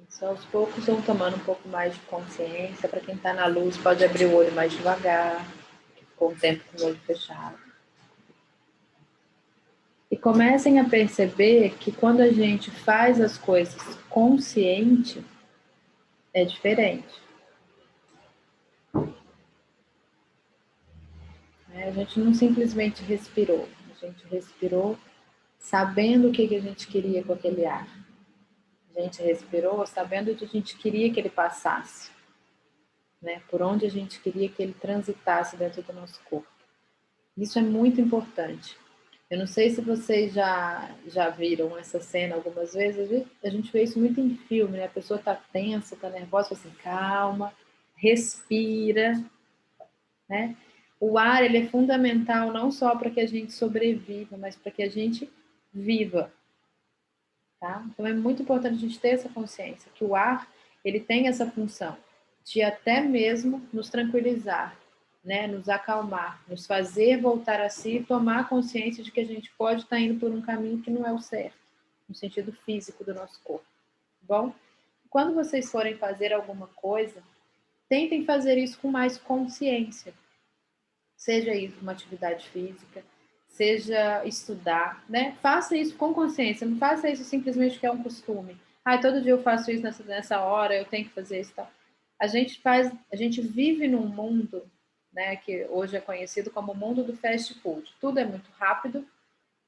Isso, aos poucos vão tomando um pouco mais de consciência. Para quem está na luz, pode abrir o olho mais devagar, com o tempo com o olho fechado. E comecem a perceber que quando a gente faz as coisas consciente, é diferente. A gente não simplesmente respirou, a gente respirou sabendo o que a gente queria com aquele ar. A gente respirou sabendo o que a gente queria que ele passasse, né? Por onde a gente queria que ele transitasse dentro do nosso corpo. Isso é muito importante. Eu não sei se vocês já viram essa cena algumas vezes. A gente vê isso muito em filme, né? A pessoa tá tensa, tá nervosa, assim, calma, respira, né? O ar, ele é fundamental não só para que a gente sobreviva, mas para que a gente viva, tá? Então é muito importante a gente ter essa consciência que o ar, ele tem essa função de até mesmo nos tranquilizar, né? Nos acalmar, nos fazer voltar a si e tomar consciência de que a gente pode estar indo por um caminho que não é o certo, no sentido físico do nosso corpo, tá bom? Quando vocês forem fazer alguma coisa, tentem fazer isso com mais consciência. Seja isso uma atividade física, seja estudar, né? Faça isso com consciência, não faça isso simplesmente porque é um costume. Todo dia eu faço isso nessa hora, eu tenho que fazer isso, tal. A gente vive num mundo, né, que hoje é conhecido como o mundo do fast food. Tudo é muito rápido,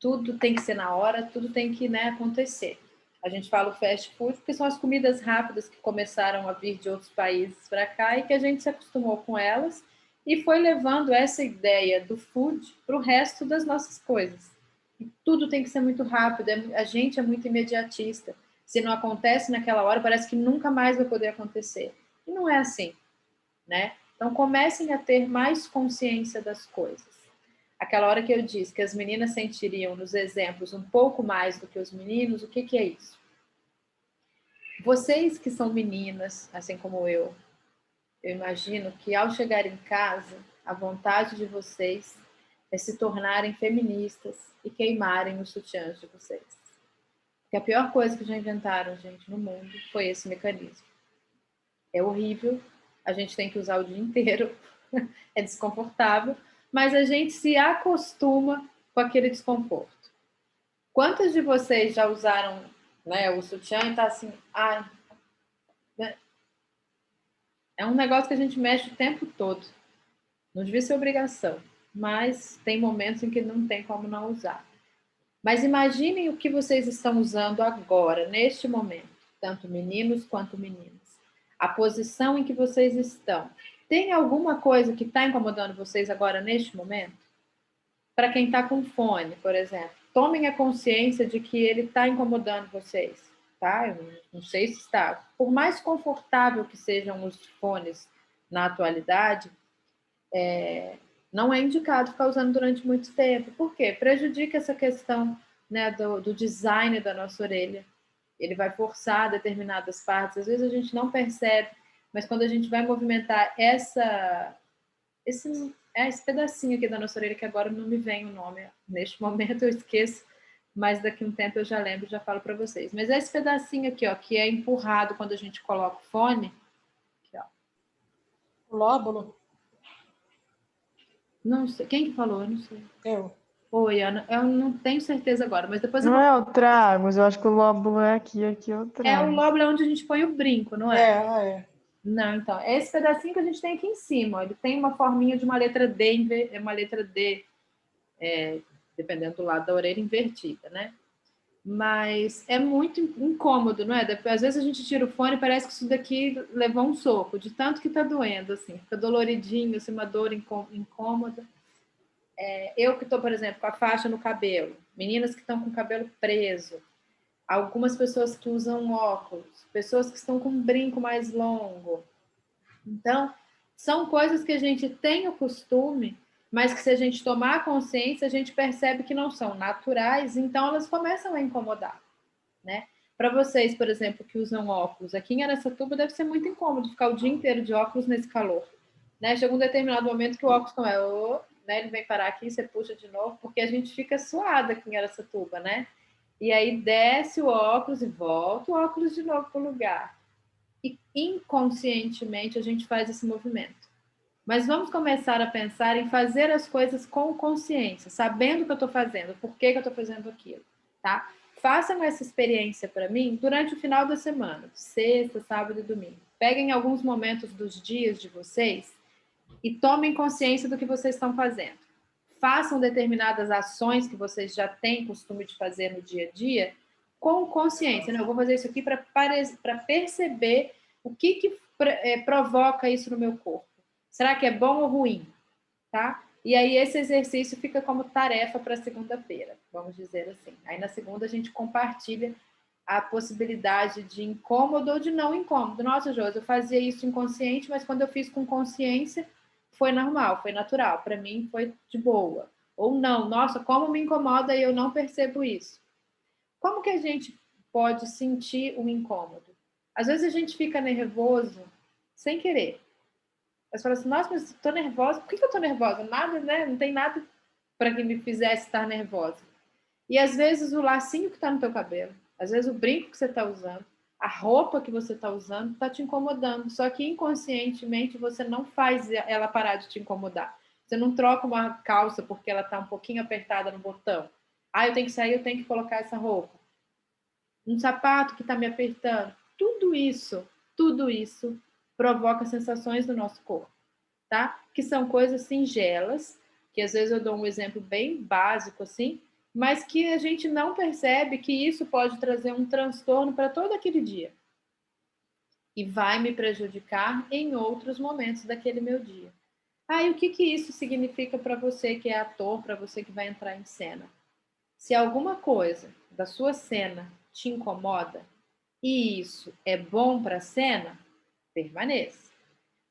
tudo tem que ser na hora, tudo tem que, né, acontecer. A gente fala o fast food porque são as comidas rápidas que começaram a vir de outros países para cá e que a gente se acostumou com elas e foi levando essa ideia do food para o resto das nossas coisas. E tudo tem que ser muito rápido, a gente é muito imediatista. Se não acontece naquela hora, parece que nunca mais vai poder acontecer. E não é assim, né? Então comecem a ter mais consciência das coisas. Aquela hora que eu disse que as meninas sentiriam nos exemplos um pouco mais do que os meninos, o que é isso? Vocês que são meninas, assim como eu imagino que ao chegar em casa, a vontade de vocês é se tornarem feministas e queimarem os sutiãs de vocês. Porque a pior coisa que já inventaram, gente, no mundo foi esse mecanismo. É horrível, a gente tem que usar o dia inteiro, é desconfortável, mas a gente se acostuma com aquele desconforto. Quantas de vocês já usaram, né, o sutiã e tá assim, é um negócio que a gente mexe o tempo todo. Não devia ser obrigação, mas tem momentos em que não tem como não usar. Mas imaginem o que vocês estão usando agora, neste momento, tanto meninos quanto meninas. A posição em que vocês estão. Tem alguma coisa que está incomodando vocês agora, neste momento? Para quem está com fone, por exemplo, tomem a consciência de que ele está incomodando vocês, tá? Eu não sei se está. Por mais confortável que sejam os fones na atualidade, não é indicado ficar usando durante muito tempo. Por quê? Prejudica essa questão, né, do design da nossa orelha. Ele vai forçar determinadas partes. Às vezes a gente não percebe, mas quando a gente vai movimentar esse pedacinho aqui da nossa orelha, que agora não me vem o nome, neste momento eu esqueço, mas daqui a um tempo eu já lembro e já falo para vocês. Mas esse pedacinho aqui, ó, que é empurrado quando a gente coloca o fone, aqui, ó. O lóbulo? Não sei. Quem que falou? Eu não sei. Eu. Oi, Ana. Eu não tenho certeza agora, mas depois Não é o tragus, eu acho que o lóbulo é aqui é o o tragus. lóbulo é onde a gente põe o brinco, não é? É. Não, então, é esse pedacinho que a gente tem aqui em cima, ó, ele tem uma forminha de uma letra D, uma letra D, dependendo do lado da orelha, invertida, né? Mas é muito incômodo, não é? Às vezes a gente tira o fone e parece que isso daqui levou um soco, de tanto que tá doendo, assim, fica doloridinho, assim, uma dor incômoda. Eu que estou, por exemplo, com a faixa no cabelo, meninas que estão com o cabelo preso, algumas pessoas que usam óculos, pessoas que estão com um brinco mais longo. Então, são coisas que a gente tem o costume, mas que se a gente tomar consciência, a gente percebe que não são naturais, então elas começam a incomodar, né? Para vocês, por exemplo, que usam óculos, aqui em Araçatuba deve ser muito incômodo ficar o dia inteiro de óculos nesse calor, né? Chega um determinado momento que o óculos não é, né? Ele vem parar aqui, você puxa de novo, porque a gente fica suada aqui em Araçatuba, né? E aí desce o óculos e volta o óculos de novo para o lugar. e inconscientemente a gente faz esse movimento. Mas vamos começar a pensar em fazer as coisas com consciência, sabendo o que eu estou fazendo, por que eu estou fazendo aquilo, tá? Façam essa experiência para mim durante o final da semana, sexta, sábado e domingo. Peguem alguns momentos dos dias de vocês e tomem consciência do que vocês estão fazendo. Façam determinadas ações que vocês já têm costume de fazer no dia a dia com consciência. Eu vou fazer isso aqui para perceber o que provoca isso no meu corpo. Será que é bom ou ruim? Tá? E aí esse exercício fica como tarefa para segunda-feira, vamos dizer assim. Aí na segunda a gente compartilha a possibilidade de incômodo ou de não incômodo. Nossa, Josi, eu fazia isso inconsciente, mas quando eu fiz com consciência, foi normal, foi natural. Para mim, foi de boa. Ou não, nossa, como me incomoda e eu não percebo isso. Como que a gente pode sentir um incômodo? Às vezes a gente fica nervoso sem querer. Você fala assim, nossa, mas estou nervosa. Por que eu estou nervosa? Nada, né? Não tem nada para que me fizesse estar nervosa. E às vezes o lacinho que está no teu cabelo, às vezes o brinco que você está usando, a roupa que você está usando está te incomodando. Só que inconscientemente você não faz ela parar de te incomodar. Você não troca uma calça porque ela está um pouquinho apertada no botão. Ah, eu tenho que sair, eu tenho que colocar essa roupa. Um sapato que está me apertando. Tudo isso provoca sensações no nosso corpo, tá? Que são coisas singelas, que às vezes eu dou um exemplo bem básico assim, mas que a gente não percebe que isso pode trazer um transtorno para todo aquele dia. E vai me prejudicar em outros momentos daquele meu dia. Ah, e o que isso significa para você que é ator, para você que vai entrar em cena? Se alguma coisa da sua cena te incomoda e isso é bom para a cena, permaneça.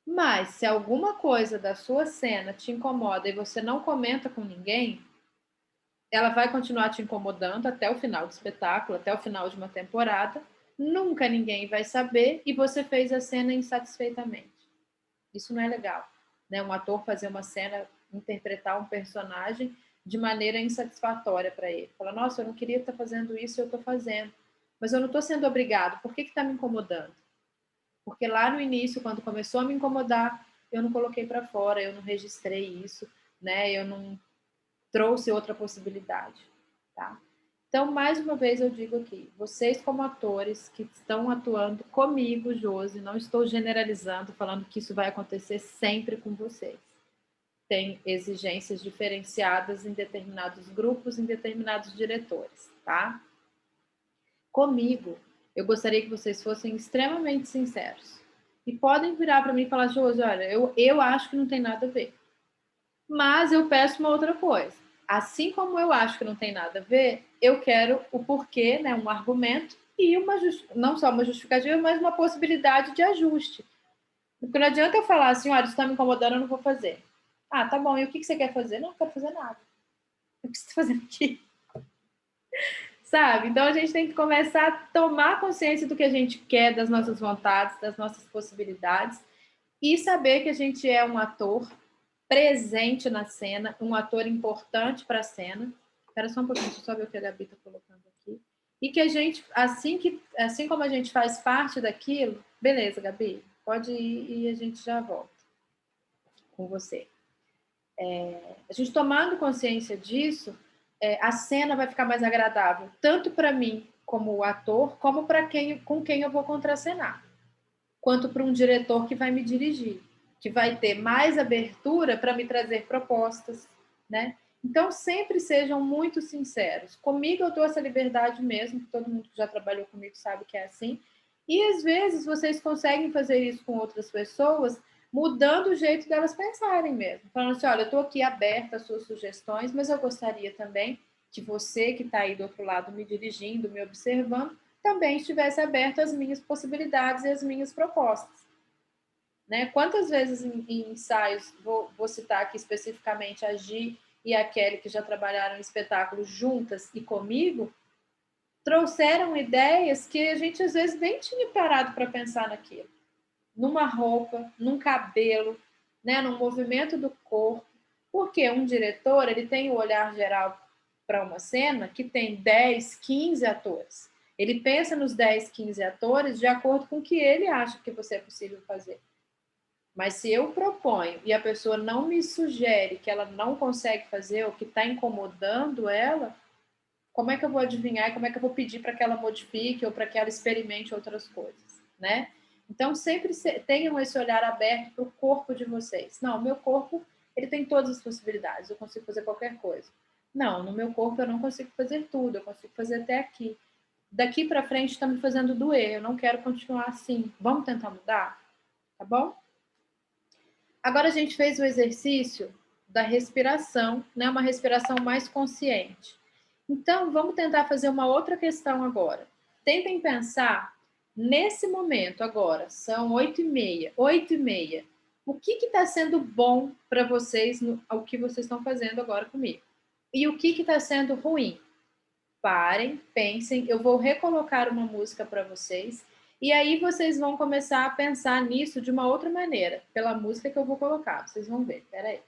Mas se alguma coisa da sua cena te incomoda e você não comenta com ninguém, ela vai continuar te incomodando até o final do espetáculo, até o final de uma temporada. Nunca ninguém vai saber e você fez a cena insatisfeitamente. Isso não é legal, né? Um ator fazer uma cena, interpretar um personagem de maneira insatisfatória para ele. Fala, nossa, eu não queria estar fazendo isso e eu estou fazendo. Mas eu não estou sendo obrigado. Por que está me incomodando? Porque lá no início, quando começou a me incomodar, eu não coloquei para fora, eu não registrei isso, né? Eu não trouxe outra possibilidade, tá? Então, mais uma vez eu digo aqui, vocês como atores que estão atuando comigo, Josi, não estou generalizando, falando que isso vai acontecer sempre com vocês. Tem exigências diferenciadas em determinados grupos, em determinados diretores, tá? Comigo, eu gostaria que vocês fossem extremamente sinceros. E podem virar para mim e falar, Josi, olha, eu acho que não tem nada a ver. Mas eu peço uma outra coisa. Assim como eu acho que não tem nada a ver, eu quero o porquê, né, um argumento e não só uma justificativa, mas uma possibilidade de ajuste. Porque não adianta eu falar assim, olha, isso está me incomodando, eu não vou fazer. Ah, tá bom, e o que você quer fazer? Não, não quero fazer nada. O que você está fazendo aqui? Sabe? Então a gente tem que começar a tomar consciência do que a gente quer, das nossas vontades, das nossas possibilidades e saber que a gente é um ator presente na cena, um ator importante para a cena. Espera só um pouquinho, deixa eu só ver o que a Gabi está colocando aqui. E que a gente, assim como a gente faz parte daquilo, beleza, Gabi, pode ir e a gente já volta com você. A gente tomando consciência disso, a cena vai ficar mais agradável, tanto para mim como ator, como para com quem eu vou contracenar, quanto para um diretor que vai me dirigir, que vai ter mais abertura para me trazer propostas, né? Então, sempre sejam muito sinceros. Comigo eu dou essa liberdade mesmo, que todo mundo que já trabalhou comigo sabe que é assim. E, às vezes, vocês conseguem fazer isso com outras pessoas, mudando o jeito delas pensarem mesmo. Falando assim, olha, eu estou aqui aberta às suas sugestões, mas eu gostaria também que você que está aí do outro lado me dirigindo, me observando, também estivesse aberto às minhas possibilidades e às minhas propostas. Né? Quantas vezes em ensaios, vou citar aqui especificamente a Gi e a Kelly, que já trabalharam em espetáculos juntas e comigo, trouxeram ideias que a gente às vezes nem tinha parado para pensar naquilo. Numa roupa, num cabelo, né? Num movimento do corpo. Porque um diretor ele tem o olhar geral para uma cena que tem 10, 15 atores. Ele pensa nos 10, 15 atores de acordo com o que ele acha que você é possível fazer. Mas se eu proponho e a pessoa não me sugere que ela não consegue fazer ou que está incomodando ela, como é que eu vou adivinhar e como é que eu vou pedir para que ela modifique ou para que ela experimente outras coisas, né? Então, sempre tenham esse olhar aberto para o corpo de vocês. Não, o meu corpo, ele tem todas as possibilidades, eu consigo fazer qualquer coisa. Não, no meu corpo eu não consigo fazer tudo, eu consigo fazer até aqui. Daqui para frente está me fazendo doer, eu não quero continuar assim. Vamos tentar mudar? Tá bom? Agora a gente fez o exercício da respiração, né? Uma respiração mais consciente. Então, vamos tentar fazer uma outra questão agora. Tentem pensar nesse momento agora, são 8h30, 8h30. O que está sendo bom para vocês, o que vocês estão fazendo agora comigo? E o que está sendo ruim? Parem, pensem, eu vou recolocar uma música para vocês e aí vocês vão começar a pensar nisso de uma outra maneira, pela música que eu vou colocar. Vocês vão ver, peraí.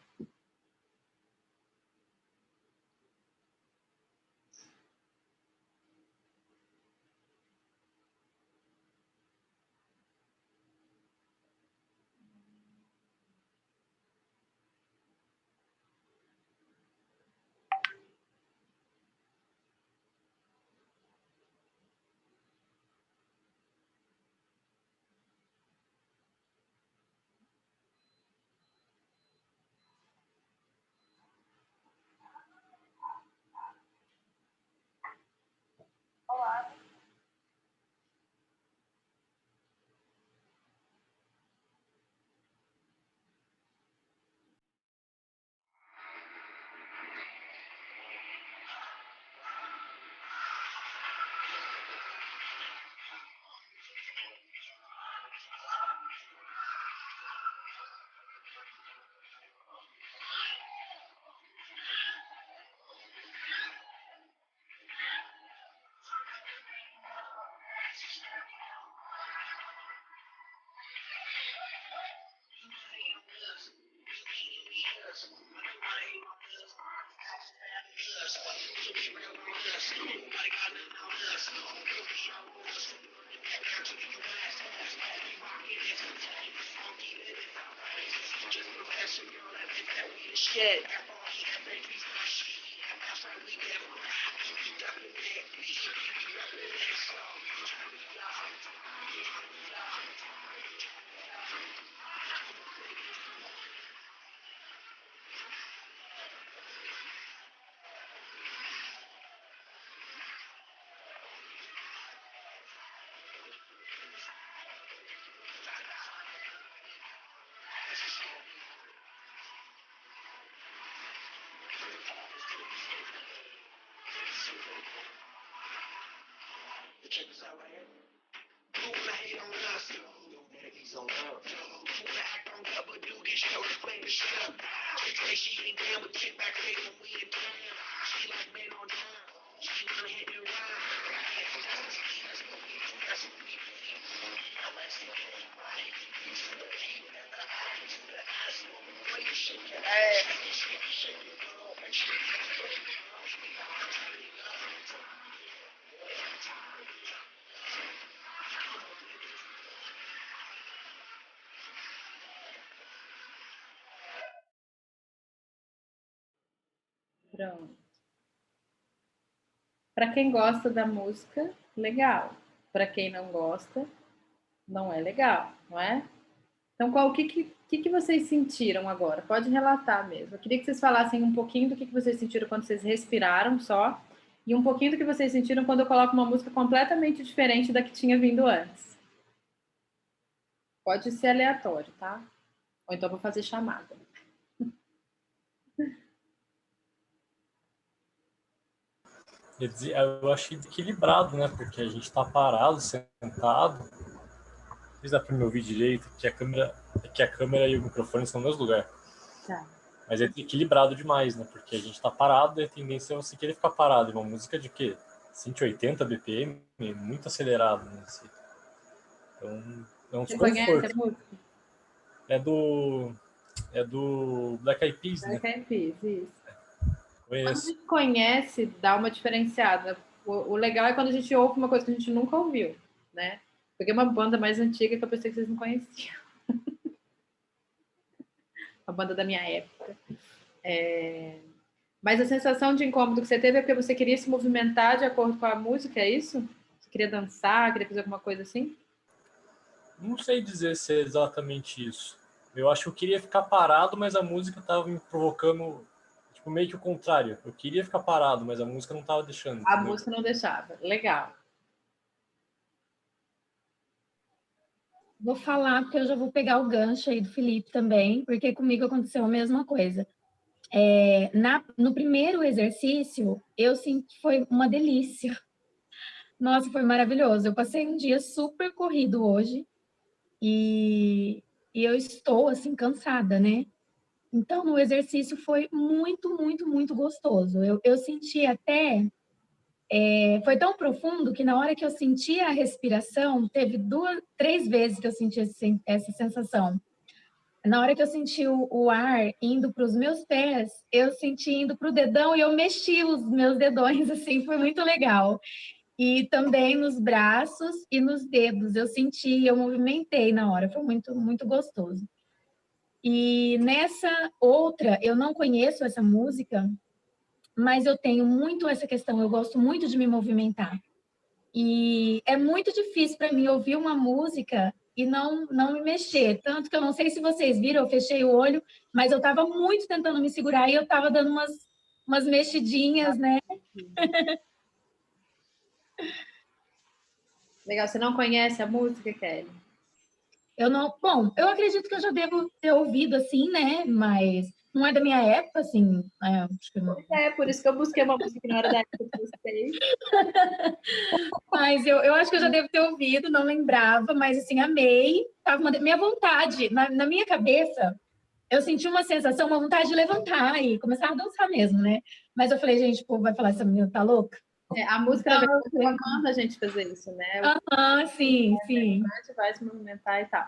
Pronto. Para quem gosta da música, legal. Para quem não gosta, não é legal, não é? Então, o que vocês sentiram agora? Pode relatar mesmo. Eu queria que vocês falassem um pouquinho do que vocês sentiram quando vocês respiraram só, e um pouquinho do que vocês sentiram quando eu coloco uma música completamente diferente da que tinha vindo antes. Pode ser aleatório, tá? Ou então vou fazer chamada. Eu achei equilibrado, né? Porque a gente está parado, sentado. Não sei se dá para me ouvir direito, que a câmera e o microfone são no mesmo lugar. Tá. Mas é equilibrado demais, né? Porque a gente está parado e a tendência é você querer ficar parado. Uma música de quê? 180 BPM, muito acelerado, né? Então, é um Você conhece desconforto. a música? É do Black Eyed Peas, né? Black Eyed Peas, isso. Quando a Conheço. gente conhece, dá uma diferenciada. o legal é quando a gente ouve uma coisa que a gente nunca ouviu, né? Peguei uma banda mais antiga que eu pensei que vocês não conheciam. A banda da minha época. Mas a sensação de incômodo que você teve é porque você queria se movimentar de acordo com a música, é isso? Você queria dançar, queria fazer alguma coisa assim? Não sei dizer se é exatamente isso. Eu acho que eu queria ficar parado, mas a música estava me provocando, tipo, meio que o contrário. Eu queria ficar parado, mas a música não estava deixando. A Entendeu? música não deixava. Legal. Vou falar, porque eu já vou pegar o gancho aí do Felipe também, porque comigo aconteceu a mesma coisa. No primeiro exercício, eu senti que foi uma delícia. Nossa, foi maravilhoso. Eu passei um dia super corrido hoje e eu estou, assim, cansada, né? Então, no exercício foi muito, muito, muito gostoso. Eu senti até... foi tão profundo que na hora que eu senti a respiração, teve 3 vezes que eu senti essa sensação. Na hora que eu senti o ar indo para os meus pés, eu senti indo para o dedão e eu mexi os meus dedões, assim, foi muito legal. E também nos braços e nos dedos, eu senti, eu movimentei na hora, foi muito, muito gostoso. E nessa outra, eu não conheço essa música, mas eu tenho muito essa questão, eu gosto muito de me movimentar. E é muito difícil para mim ouvir uma música e não me mexer. Tanto que eu não sei se vocês viram, eu fechei o olho, mas eu estava muito tentando me segurar e eu estava dando umas mexidinhas, né? Legal. Você não conhece a música, Kelly? Eu não... Bom, eu acredito que eu já devo ter ouvido assim, né? Mas não é da minha época, assim. Acho que não... Por isso que eu busquei uma música que não era da época de vocês. Mas eu acho que eu já devo ter ouvido, não lembrava, mas assim, amei. Tava minha vontade, na minha cabeça, eu senti uma sensação, uma vontade de levantar e começar a dançar mesmo, né? Mas eu falei, gente, o povo vai falar, essa menina tá louca? A música, na verdade, ela manda a gente fazer isso, né? Sim. A gente vai se movimentar e tal.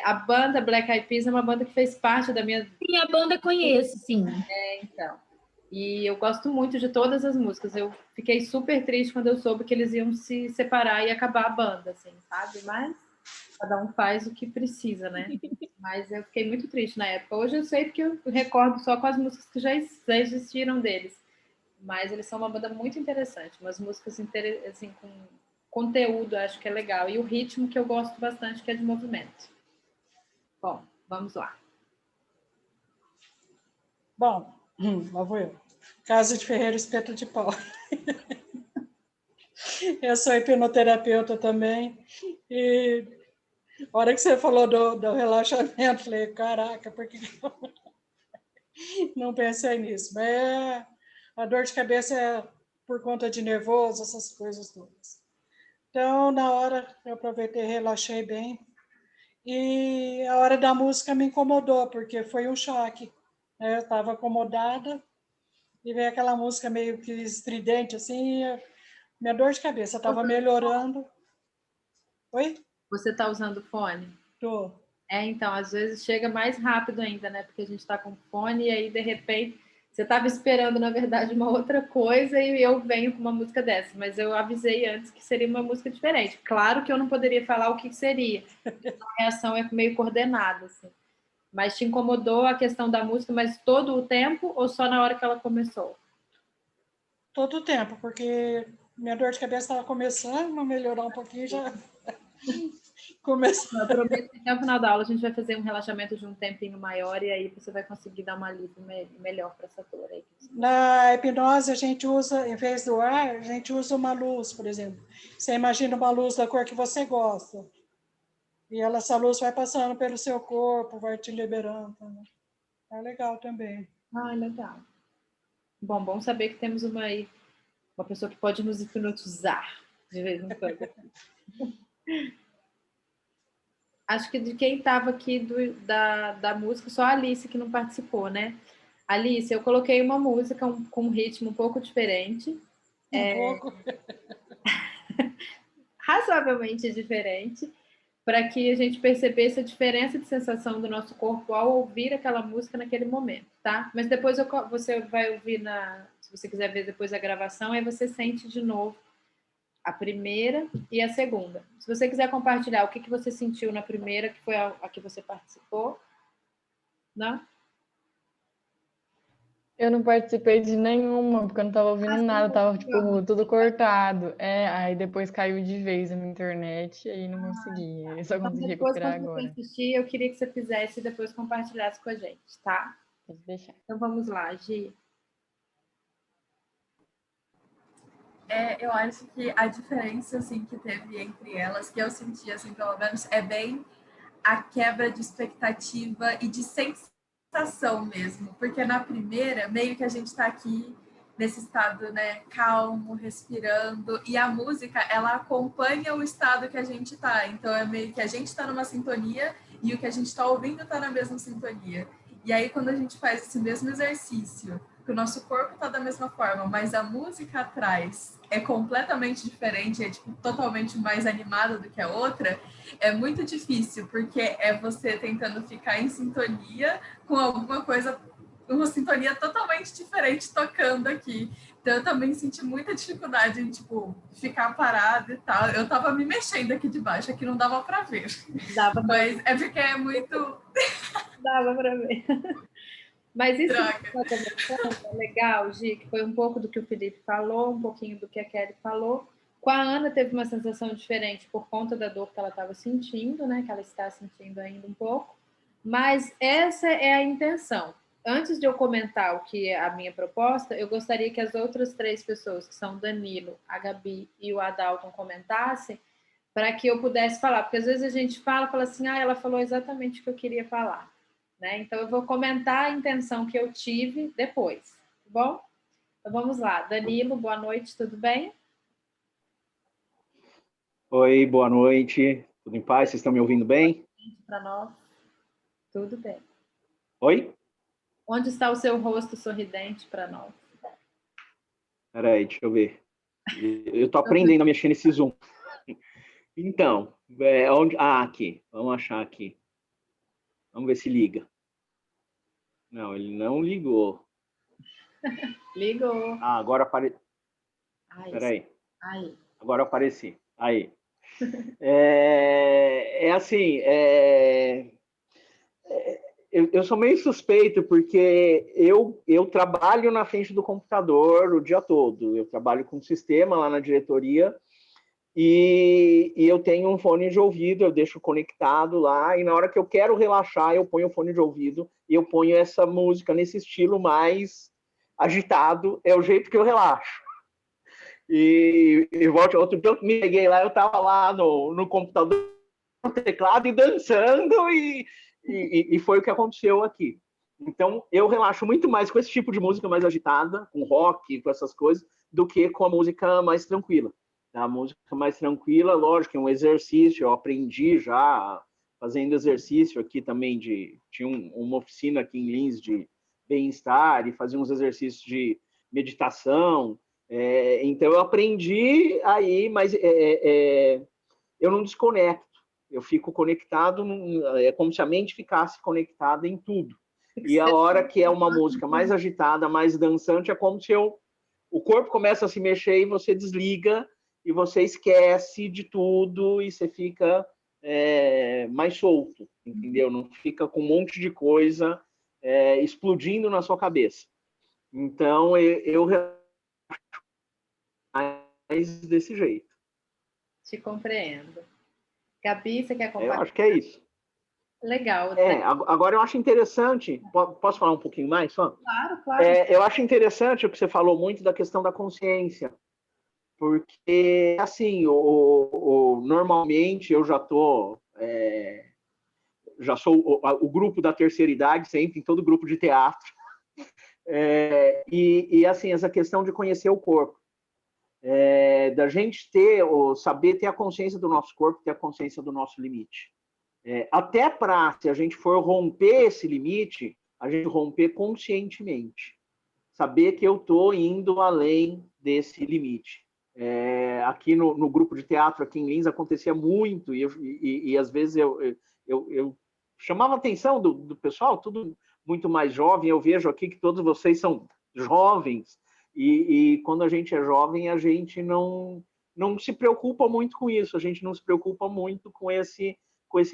A banda Black Eyed Peas é uma banda que fez parte da minha... Sim, a banda conheço, sim. Então. E eu gosto muito de todas as músicas. Eu fiquei super triste quando eu soube que eles iam se separar e acabar a banda, assim, sabe? Mas cada um faz o que precisa, né? Mas eu fiquei muito triste na época. Hoje eu sei porque eu recordo só com as músicas que já existiram deles. Mas eles são uma banda muito interessante. Umas músicas assim, com conteúdo, acho que é legal. E o ritmo que eu gosto bastante, que é de movimento. Bom, vamos lá. Bom, lá vou eu. Casa de Ferreiro, Espeto de Pau. Eu sou hipnoterapeuta também. E a hora que você falou do relaxamento, falei, caraca, por que eu não pensei nisso? Mas a dor de cabeça é por conta de nervoso, essas coisas todas. Então, na hora, eu aproveitei, relaxei bem. E a hora da música me incomodou, porque foi um choque. Eu estava acomodada e veio aquela música meio que estridente, assim, minha dor de cabeça estava melhorando. Oi? Você está usando fone? Tô. Então, às vezes chega mais rápido ainda, né? Porque a gente está com fone e aí, de repente, você estava esperando, na verdade, uma outra coisa e eu venho com uma música dessa. Mas eu avisei antes que seria uma música diferente. Claro que eu não poderia falar o que seria. A reação é meio coordenada, assim. Mas te incomodou a questão da música, mas todo o tempo ou só na hora que ela começou? Todo o tempo, porque minha dor de cabeça estava começando a melhorar um pouquinho, já começou. Eu prometo que até o final da aula a gente vai fazer um relaxamento de um tempinho maior e aí você vai conseguir dar uma alívio melhor para essa dor aí. Na hipnose, a gente usa, em vez do ar, a gente usa uma luz, por exemplo. Você imagina uma luz da cor que você gosta. E essa luz vai passando pelo seu corpo, vai te liberando. Né? É legal também. Legal. Bom saber que temos uma pessoa que pode nos hipnotizar de vez em quando. Acho que de quem estava aqui da música, só a Alice que não participou, né? Alice, eu coloquei uma música com um ritmo um pouco diferente. Pouco. Razoavelmente diferente, para que a gente percebesse a diferença de sensação do nosso corpo ao ouvir aquela música naquele momento, tá? Mas depois você vai ouvir se você quiser ver depois a gravação, aí você sente de novo a primeira e a segunda. Se você quiser compartilhar o que você sentiu na primeira, que foi a que você participou, não? Eu não participei de nenhuma, porque eu não tava ouvindo nada, tava, tipo, tudo cortado. Aí depois caiu de vez a minha internet, e aí não consegui. Eu só Então, consegui depois, recuperar quando você agora. assistir, eu queria que você fizesse e depois compartilhasse com a gente, tá? Pode deixar. Então, vamos lá, Gi. Eu acho que a diferença assim, que teve entre elas, que eu senti, assim, pelo menos, é bem a quebra de expectativa e de sensação mesmo. Porque na primeira, meio que a gente está aqui nesse estado, né, calmo, respirando, e a música, ela acompanha o estado que a gente está. Então, é meio que a gente está numa sintonia e o que a gente está ouvindo está na mesma sintonia. E aí, quando a gente faz esse mesmo exercício, que o nosso corpo está da mesma forma, mas a música atrás é completamente diferente, é tipo totalmente mais animada do que a outra, é muito difícil, porque é você tentando ficar em sintonia com alguma coisa, uma sintonia totalmente diferente tocando aqui. Então eu também senti muita dificuldade em, tipo, ficar parada e tal. Eu tava me mexendo aqui de baixo, aqui não dava para ver. Mas é porque é muito... Dava para ver. Mas isso que você está comentando é legal, Gi, que foi um pouco do que o Felipe falou, um pouquinho do que a Kelly falou. Com a Ana teve uma sensação diferente por conta da dor que ela estava sentindo, né? Que ela está sentindo ainda um pouco. Mas essa é a intenção. Antes de eu comentar o que é a minha proposta, eu gostaria que as outras 3 pessoas, que são o Danilo, a Gabi e o Adalton, comentassem, para que eu pudesse falar. Porque às vezes a gente fala assim, ela falou exatamente o que eu queria falar. Né? Então, eu vou comentar a intenção que eu tive depois, tá bom? Então, vamos lá. Danilo, boa noite, tudo bem? Oi, boa noite. Tudo em paz? Vocês estão me ouvindo bem? Para nós, tudo bem. Oi? Onde está o seu rosto sorridente para nós? Peraí, deixa eu ver. Eu estou aprendendo a mexer nesse Zoom. Então, onde... aqui. Vamos achar aqui. Vamos ver se liga. Não, ele não ligou. Ligou. Agora apareceu. Peraí. Aí. Agora apareci. Aí. Assim, eu sou meio suspeito porque eu trabalho na frente do computador o dia todo. Eu trabalho com sistema lá na diretoria e eu tenho um fone de ouvido, eu deixo conectado lá e na hora que eu quero relaxar, eu ponho o fone de ouvido e eu ponho essa música nesse estilo mais agitado, é o jeito que eu relaxo. E outro dia eu me peguei lá, eu estava lá no computador, no teclado e dançando e foi o que aconteceu aqui. Então, eu relaxo muito mais com esse tipo de música mais agitada, com rock, com essas coisas, do que com a música mais tranquila. A música mais tranquila, lógico, é um exercício, eu aprendi já fazendo exercício aqui também, tinha uma oficina aqui em Lins de bem-estar e fazia uns exercícios de meditação, então eu aprendi aí, mas eu não desconecto, eu fico conectado, é como se a mente ficasse conectada em tudo. E a hora que é uma música mais agitada, mais dançante, é como se o corpo começa a se mexer e você desliga e você esquece de tudo e você fica mais solto, entendeu? Não fica com um monte de coisa explodindo na sua cabeça. Então, eu mais desse jeito. Te compreendo. Gabi, você quer compartilhar? Eu acho que é isso. Legal. Agora eu acho interessante, posso falar um pouquinho mais só? Claro, claro. Eu acho interessante o que você falou muito da questão da consciência, porque, assim, normalmente eu já sou o grupo da terceira idade, sempre em todo grupo de teatro, e assim, essa questão de conhecer o corpo, da gente saber ter a consciência do nosso corpo, ter a consciência do nosso limite. Até para, se a gente for romper esse limite, a gente romper conscientemente. Saber que eu estou indo além desse limite. Aqui no grupo de teatro, aqui em Lins, acontecia muito, e às vezes eu chamava a atenção do pessoal, tudo muito mais jovem, eu vejo aqui que todos vocês são jovens, E quando a gente é jovem, a gente não se preocupa muito com isso, a gente não se preocupa muito com esse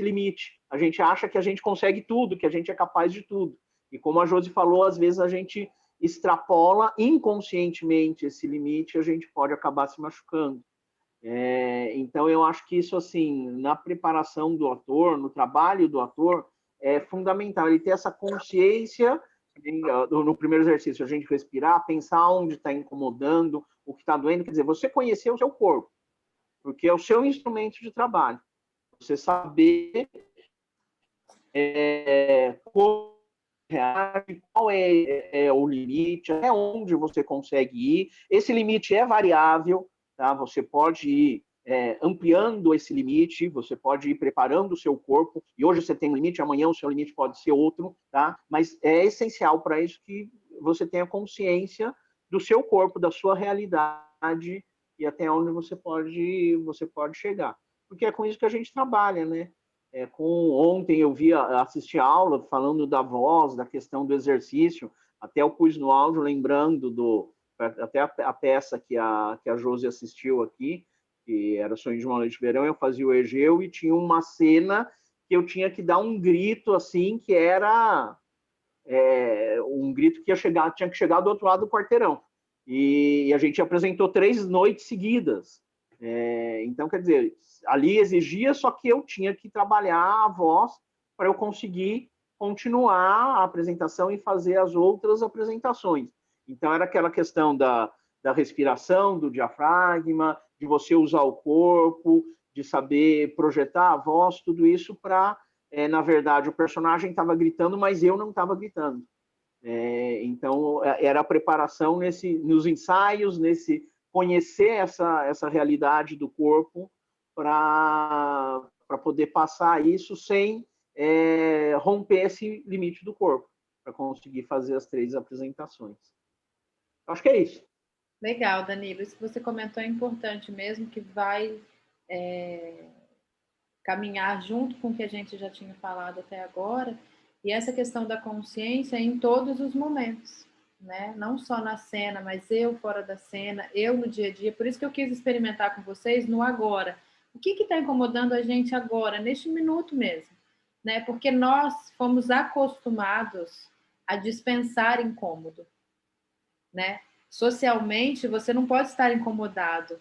limite. A gente acha que a gente consegue tudo, que a gente é capaz de tudo. E como a Josi falou, às vezes a gente extrapola inconscientemente esse limite e a gente pode acabar se machucando. Então, eu acho que isso, assim, na preparação do ator, no trabalho do ator, é fundamental ele ter essa consciência. No primeiro exercício, a gente respirar, pensar onde está incomodando, o que está doendo. Quer dizer, você conhecer o seu corpo, porque é o seu instrumento de trabalho. Você saber como reage, qual é o limite, até onde você consegue ir. Esse limite é variável, tá? Você pode ir ampliando esse limite, você pode ir preparando o seu corpo, e hoje você tem um limite, amanhã o seu limite pode ser outro, tá? Mas é essencial para isso que você tenha consciência do seu corpo, da sua realidade e até onde você pode chegar. Porque é com isso que a gente trabalha, né? Ontem eu assisti a aula falando da voz, da questão do exercício, até eu pus no áudio lembrando até a peça que a Josi assistiu aqui, que era Sonho de uma Noite de Verão, eu fazia o Egeu e tinha uma cena que eu tinha que dar um grito assim, que era um grito que tinha que chegar do outro lado do quarteirão. E a gente apresentou 3 noites seguidas. Então, quer dizer, ali exigia, só que eu tinha que trabalhar a voz para eu conseguir continuar a apresentação e fazer as outras apresentações. Então, era aquela questão da respiração, do diafragma, de você usar o corpo, de saber projetar a voz, tudo isso para, na verdade, o personagem estava gritando, mas eu não estava gritando. Então, era a preparação nos ensaios, conhecer essa realidade do corpo para poder passar isso sem romper esse limite do corpo, para conseguir fazer as 3 apresentações. Acho que é isso. Legal, Danilo. Isso que você comentou é importante mesmo, que vai caminhar junto com o que a gente já tinha falado até agora, e essa questão da consciência em todos os momentos, né? Não só na cena, mas eu fora da cena, eu no dia a dia. Por isso que eu quis experimentar com vocês no agora. O que está incomodando a gente agora, neste minuto mesmo? Né? Porque nós fomos acostumados a dispensar incômodo, né? Socialmente, você não pode estar incomodado.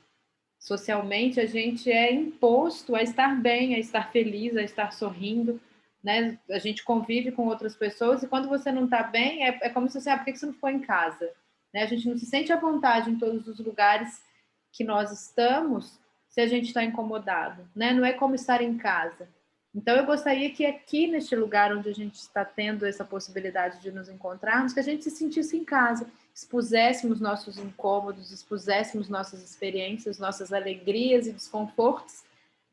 Socialmente, a gente é imposto a estar bem, a estar feliz, a estar sorrindo, né? A gente convive com outras pessoas e quando você não está bem, é como se você, por que você não ficou em casa? Né? A gente não se sente à vontade em todos os lugares que nós estamos se a gente está incomodado, né? Não é como estar em casa. Então, eu gostaria que aqui, neste lugar onde a gente está tendo essa possibilidade de nos encontrarmos, que a gente se sentisse em casa, expuséssemos nossos incômodos, expuséssemos nossas experiências, nossas alegrias e desconfortos,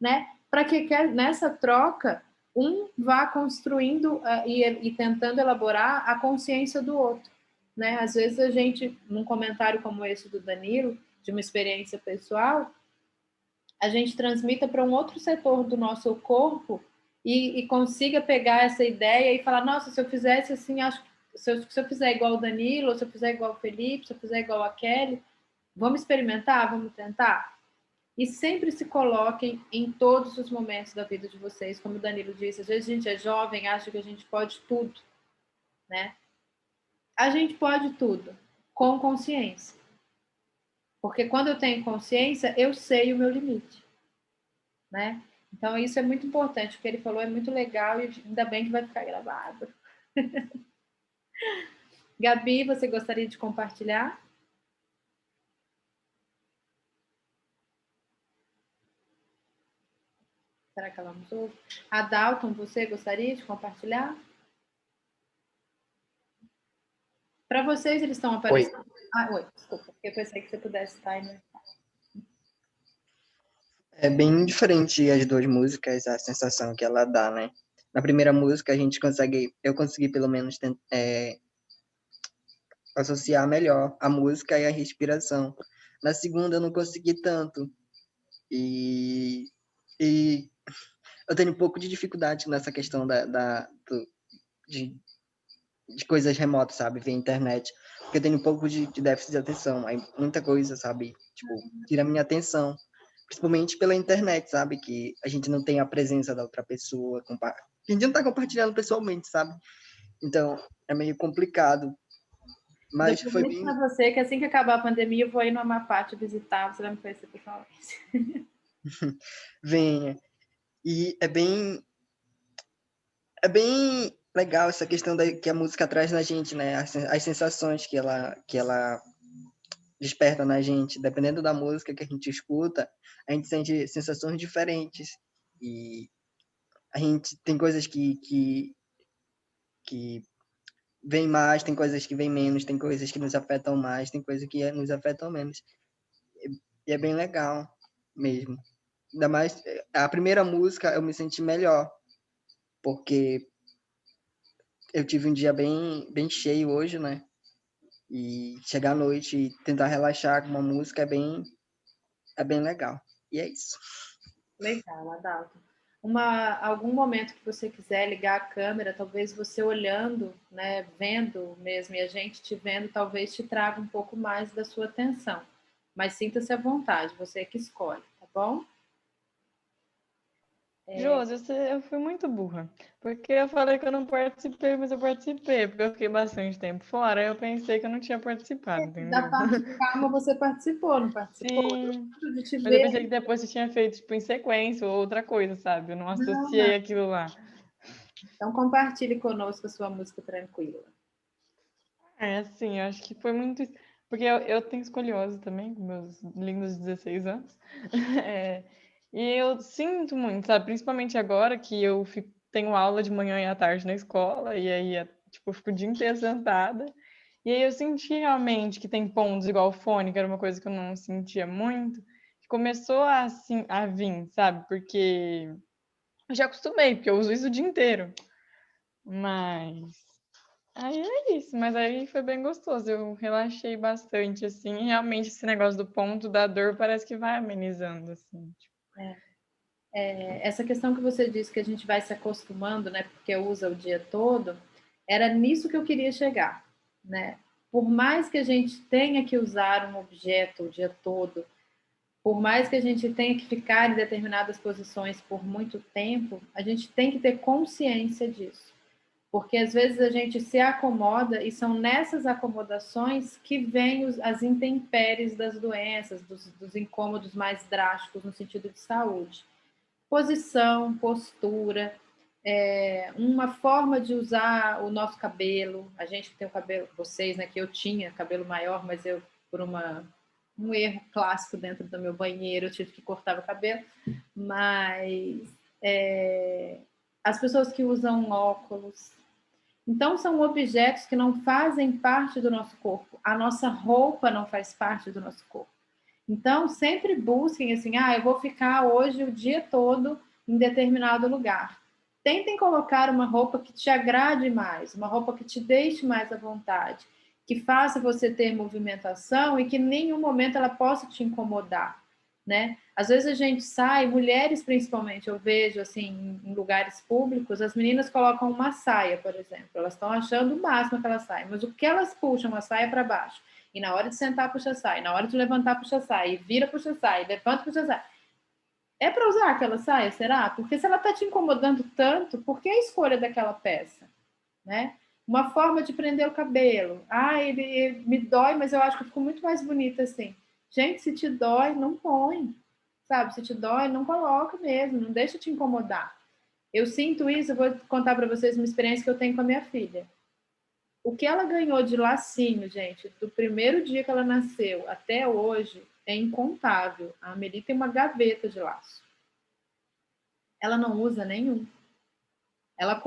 né? Para que nessa troca, um vá construindo e tentando elaborar a consciência do outro, né? Às vezes a gente, num comentário como esse do Danilo, de uma experiência pessoal, a gente transmita para um outro setor do nosso corpo e consiga pegar essa ideia e falar, nossa, se eu fizesse assim, acho que se eu fizer igual o Danilo, ou se eu fizer igual o Felipe, se eu fizer igual a Kelly, vamos experimentar, vamos tentar? E sempre se coloquem em todos os momentos da vida de vocês, como o Danilo disse, às vezes a gente é jovem, acha que a gente pode tudo, né? A gente pode tudo, com consciência. Porque quando eu tenho consciência, eu sei o meu limite, né? Então, isso é muito importante. O que ele falou é muito legal e ainda bem que vai ficar gravado. Gabi, você gostaria de compartilhar? Será que ela nos ouve? Adalton, você gostaria de compartilhar? Para vocês, eles estão aparecendo... Oi. Oi, desculpa. Eu pensei que você pudesse estar aí. É bem diferente as 2 músicas, a sensação que ela dá, né? Na primeira música, eu consegui pelo menos associar melhor a música e a respiração. Na segunda, eu não consegui tanto. E eu tenho um pouco de dificuldade nessa questão de coisas remotas, sabe? Via internet. porque eu tenho um pouco de déficit de atenção, aí muita coisa, sabe? Tipo, tira a minha atenção, principalmente pela internet, sabe? Que a gente não tem a presença da outra pessoa, a gente não tá compartilhando pessoalmente, sabe? Então, é meio complicado. Mas Eu foi prometo bem... para você que assim que acabar a pandemia, eu vou ir no Amapá te visitar, você vai me conhecer pessoalmente. Venha. E é bem legal essa questão que a música traz na gente, né? As sensações que ela desperta na gente. Dependendo da música que a gente escuta, a gente sente sensações diferentes. E a gente tem coisas que vem mais, tem coisas que vem menos, tem coisas que nos afetam mais, tem coisas que nos afetam menos. E é bem legal mesmo. Ainda mais, a primeira música eu me senti melhor, porque eu tive um dia bem cheio hoje, né? E chegar à noite e tentar relaxar com uma música é bem legal. E é isso. Legal, Adalto. Algum momento que você quiser ligar a câmera, talvez você olhando, né, vendo mesmo, e a gente te vendo, talvez te traga um pouco mais da sua atenção. Mas sinta-se à vontade, você é que escolhe, tá bom? Josi, eu fui muito burra, porque eu falei que eu não participei, mas eu participei, porque eu fiquei bastante tempo fora, aí eu pensei que eu não tinha participado, Da entendeu? parte de calma você participou, não participou? Sim, Eu de te mas eu ver. pensei que depois você tinha feito, tipo, em sequência ou outra coisa, sabe? Eu não Não, associei não. aquilo lá. Então compartilhe conosco a sua música tranquila. É, assim, eu acho que foi muito... Porque eu tenho escoliose também, com meus lindos 16 anos. É, e eu sinto muito, sabe? Principalmente agora que eu tenho aula de manhã e à tarde na escola, e aí, tipo, eu fico o dia inteiro sentada. E aí eu senti realmente que tem pontos igual o fone, que era uma coisa que eu não sentia muito, que começou assim, a vir, sabe? Porque eu já acostumei, porque eu uso isso o dia inteiro. Mas aí é isso, mas aí foi bem gostoso. Eu relaxei bastante, assim, e realmente esse negócio do ponto da dor parece que vai amenizando, assim. Tipo. Essa questão que você disse que a gente vai se acostumando, né, porque usa o dia todo, era nisso que eu queria chegar, né? Por mais que a gente tenha que usar um objeto o dia todo, por mais que a gente tenha que ficar em determinadas posições por muito tempo, a gente tem que ter consciência disso. Porque às vezes a gente se acomoda e são nessas acomodações que vêm as intempéries das doenças, dos incômodos mais drásticos no sentido de saúde. Posição, postura, uma forma de usar o nosso cabelo. A gente tem o cabelo, vocês, né, que eu tinha cabelo maior, mas eu, por um erro clássico dentro do meu banheiro, eu tive que cortar o cabelo. Mas as pessoas que usam óculos. Então, são objetos que não fazem parte do nosso corpo. A nossa roupa não faz parte do nosso corpo. Então, sempre busquem assim, eu vou ficar hoje o dia todo em determinado lugar. Tentem colocar uma roupa que te agrade mais, uma roupa que te deixe mais à vontade, que faça você ter movimentação e que em nenhum momento ela possa te incomodar, né? Às vezes a gente sai, mulheres principalmente, eu vejo assim em lugares públicos, as meninas colocam uma saia, por exemplo, elas estão achando o máximo aquela saia, mas o que elas puxam a saia para baixo? E na hora de sentar, puxa sai. Na hora de levantar, puxa sai. E vira, puxa sai. Levanta, puxa sai. É para usar aquela saia, será? Porque se ela está te incomodando tanto, por que a escolha daquela peça? Né? Uma forma de prender o cabelo. Ele me dói, mas eu acho que eu fico muito mais bonita assim. Gente, se te dói, não põe. Sabe? Se te dói, não coloca mesmo. Não deixa te incomodar. Eu sinto isso, eu vou contar para vocês uma experiência que eu tenho com a minha filha. O que ela ganhou de lacinho, gente, do primeiro dia que ela nasceu até hoje, é incontável. A Amelie tem uma gaveta de laço. Ela não usa nenhum.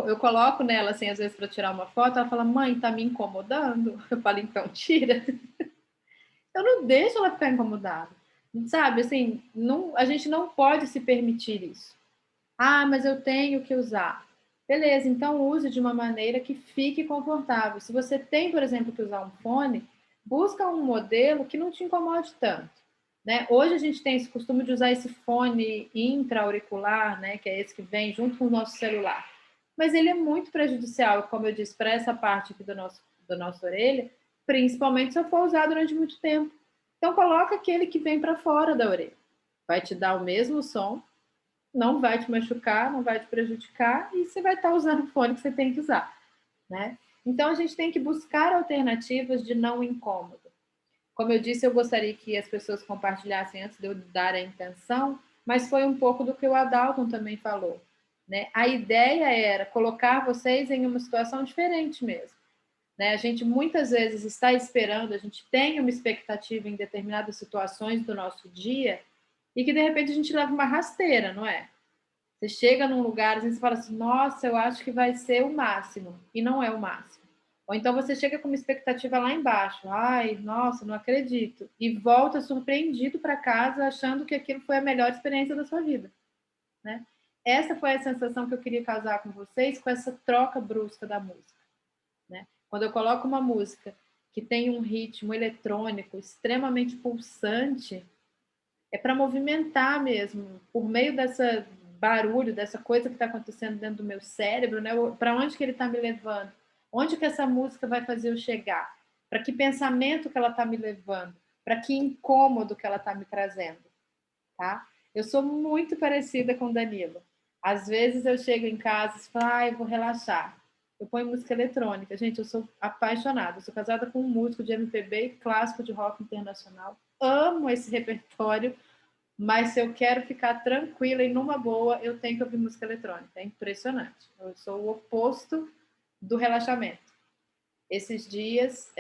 Eu coloco nela, assim, às vezes para tirar uma foto, ela fala, mãe, tá me incomodando? Eu falo, então tira. Eu não deixo ela ficar incomodada. Sabe, assim, não, a gente não pode se permitir isso. Mas eu tenho que usar. Beleza, então use de uma maneira que fique confortável. Se você tem, por exemplo, que usar um fone, busca um modelo que não te incomode tanto. Né? Hoje a gente tem esse costume de usar esse fone intra-auricular, né, que é esse que vem junto com o nosso celular. Mas ele é muito prejudicial, como eu disse, para essa parte aqui do nossa orelha, principalmente se eu for usar durante muito tempo. Então, coloca aquele que vem para fora da orelha. Vai te dar o mesmo som, não vai te machucar, não vai te prejudicar, e você vai estar usando o fone que você tem que usar, né? Então, a gente tem que buscar alternativas de não incômodo. Como eu disse, eu gostaria que as pessoas compartilhassem antes de eu dar a intenção, mas foi um pouco do que o Adalton também falou, né? A ideia era colocar vocês em uma situação diferente mesmo, né? A gente muitas vezes está esperando, a gente tem uma expectativa em determinadas situações do nosso dia e que de repente a gente leva uma rasteira, não é? Você chega num lugar e você fala assim, nossa, eu acho que vai ser o máximo, e não é o máximo. Ou então você chega com uma expectativa lá embaixo, ai, nossa, não acredito, e volta surpreendido para casa achando que aquilo foi a melhor experiência da sua vida, né? Essa foi a sensação que eu queria causar com vocês com essa troca brusca da música, né? Quando eu coloco uma música que tem um ritmo eletrônico extremamente pulsante, é para movimentar mesmo, por meio dessa barulho, dessa coisa que está acontecendo dentro do meu cérebro, né? Para onde que ele está me levando? Onde que essa música vai fazer eu chegar? Para que pensamento que ela está me levando? Para que incômodo que ela está me trazendo? Tá? Eu sou muito parecida com o Danilo. Às vezes eu chego em casa e falo, eu vou relaxar. Eu ponho música eletrônica. Gente, eu sou apaixonada. Eu sou casada com um músico de MPB e clássico de rock internacional. Amo esse repertório, mas se eu quero ficar tranquila e numa boa, eu tenho que ouvir música eletrônica. É impressionante. Eu sou o oposto do relaxamento. Esses dias,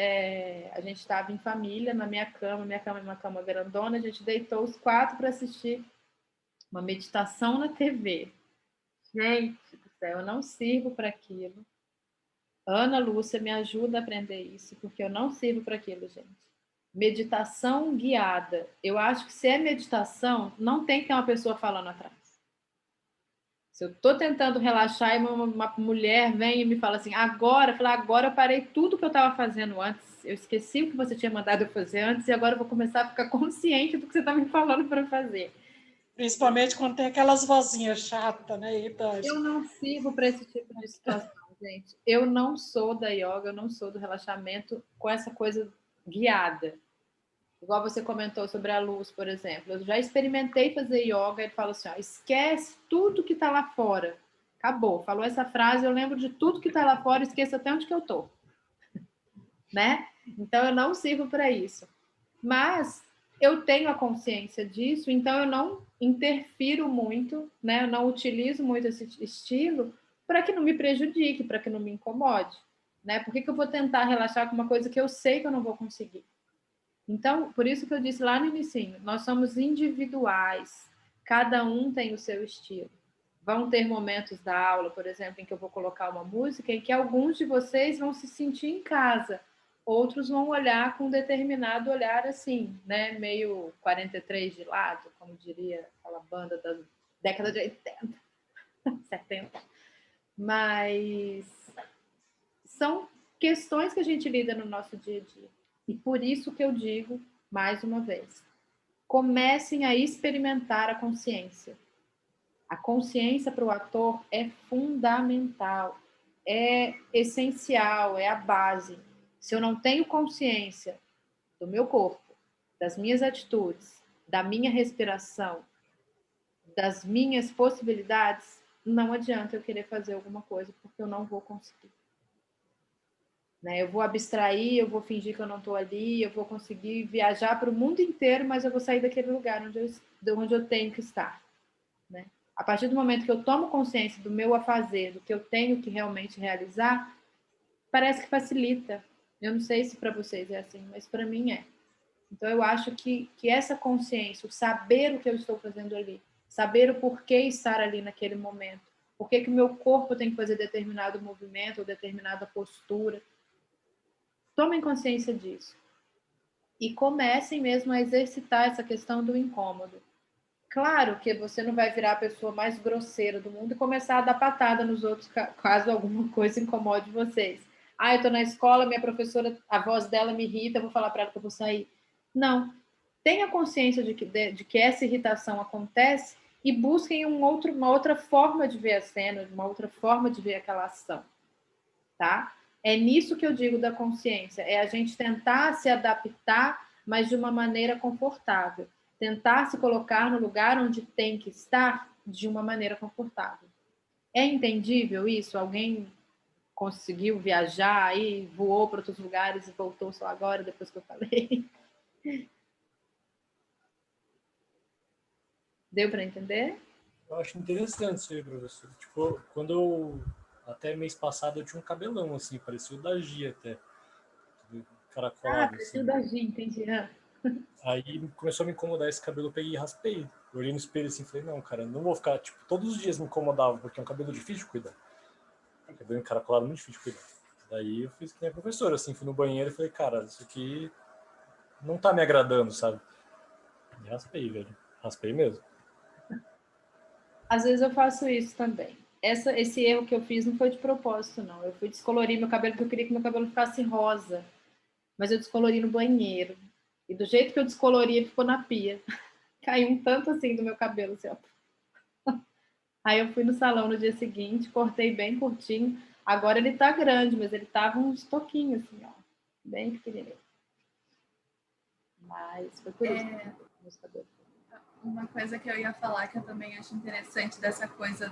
a gente estava em família, na minha cama é uma cama grandona, a gente deitou os 4 para assistir uma meditação na TV. Gente do céu, eu não sirvo para aquilo. Ana Lúcia me ajuda a aprender isso, porque eu não sirvo para aquilo, gente. Meditação guiada. Eu acho que se é meditação, não tem que ter uma pessoa falando atrás. Se eu estou tentando relaxar e uma mulher vem e me fala assim, agora eu parei tudo que eu estava fazendo antes, eu esqueci o que você tinha mandado eu fazer antes e agora eu vou começar a ficar consciente do que você está me falando para fazer. Principalmente quando tem aquelas vozinhas chatas, né? Eu não sirvo para esse tipo de situação, gente. Eu não sou da yoga, eu não sou do relaxamento com essa coisa guiada. Igual você comentou sobre a luz, por exemplo. Eu já experimentei fazer yoga e ele fala assim, esquece tudo que está lá fora. Acabou. Falou essa frase, eu lembro de tudo que está lá fora, esqueço até onde que eu estou. Né? Então, eu não sirvo para isso. Mas eu tenho a consciência disso, então eu não interfiro muito, né? Eu não utilizo muito esse estilo para que não me prejudique, para que não me incomode. Né? Por que eu vou tentar relaxar com uma coisa que eu sei que eu não vou conseguir? Então, por isso que eu disse lá no início, nós somos individuais, cada um tem o seu estilo. Vão ter momentos da aula, por exemplo, em que eu vou colocar uma música em que alguns de vocês vão se sentir em casa, outros vão olhar com um determinado olhar assim, né, meio 43 de lado, como diria aquela banda da década de 80, 70. Mas são questões que a gente lida no nosso dia a dia. E por isso que eu digo, mais uma vez, comecem a experimentar a consciência. A consciência para o ator é fundamental, é essencial, é a base. Se eu não tenho consciência do meu corpo, das minhas atitudes, da minha respiração, das minhas possibilidades, não adianta eu querer fazer alguma coisa, porque eu não vou conseguir. Eu vou abstrair, eu vou fingir que eu não estou ali, eu vou conseguir viajar para o mundo inteiro, mas eu vou sair daquele lugar onde eu tenho que estar. Né? A partir do momento que eu tomo consciência do meu a fazer, do que eu tenho que realmente realizar, parece que facilita. Eu não sei se para vocês é assim, mas para mim é. Então eu acho que essa consciência, o saber o que eu estou fazendo ali, saber o porquê estar ali naquele momento, por que o meu corpo tem que fazer determinado movimento ou determinada postura, tomem consciência disso. E comecem mesmo a exercitar essa questão do incômodo. Claro que você não vai virar a pessoa mais grosseira do mundo e começar a dar patada nos outros caso alguma coisa incomode vocês. Eu estou na escola, minha professora, a voz dela me irrita, eu vou falar para ela que eu vou sair. Não. Tenha consciência de que essa irritação acontece e busquem uma outra forma de ver a cena, uma outra forma de ver aquela ação. Tá? É nisso que eu digo da consciência, é a gente tentar se adaptar, mas de uma maneira confortável. Tentar se colocar no lugar onde tem que estar de uma maneira confortável. É entendível isso? Alguém conseguiu viajar e voou para outros lugares e voltou só agora, depois que eu falei? Deu para entender? Eu acho interessante isso aí, professor. Tipo, quando eu... Até mês passado eu tinha um cabelão, assim, parecia o da Gia até. Caracolado, parecia assim. o da Gia, entendi. Aí começou a me incomodar esse cabelo, eu peguei e raspei. Eu olhei no espelho assim e falei, não, cara, não vou ficar, tipo, todos os dias me incomodava, porque é um cabelo difícil de cuidar. Cabelo encaracolado é muito difícil de cuidar. Daí eu fiz que nem a professora, assim, fui no banheiro e falei, cara, isso aqui não tá me agradando, sabe? E raspei, velho. Raspei mesmo. Às vezes eu faço isso também. Esse erro que eu fiz não foi de propósito, não. Eu fui descolorir meu cabelo porque eu queria que meu cabelo ficasse rosa. Mas eu descolori no banheiro. E do jeito que eu descolori, ele ficou na pia. Caiu um tanto assim do meu cabelo, assim, ó. Aí eu fui no salão no dia seguinte, cortei bem curtinho. Agora ele tá grande, mas ele tava uns toquinhos, assim, ó. Bem pequenininho. Mas foi por isso que meus cabelos. Uma coisa que eu ia falar que eu também acho interessante dessa coisa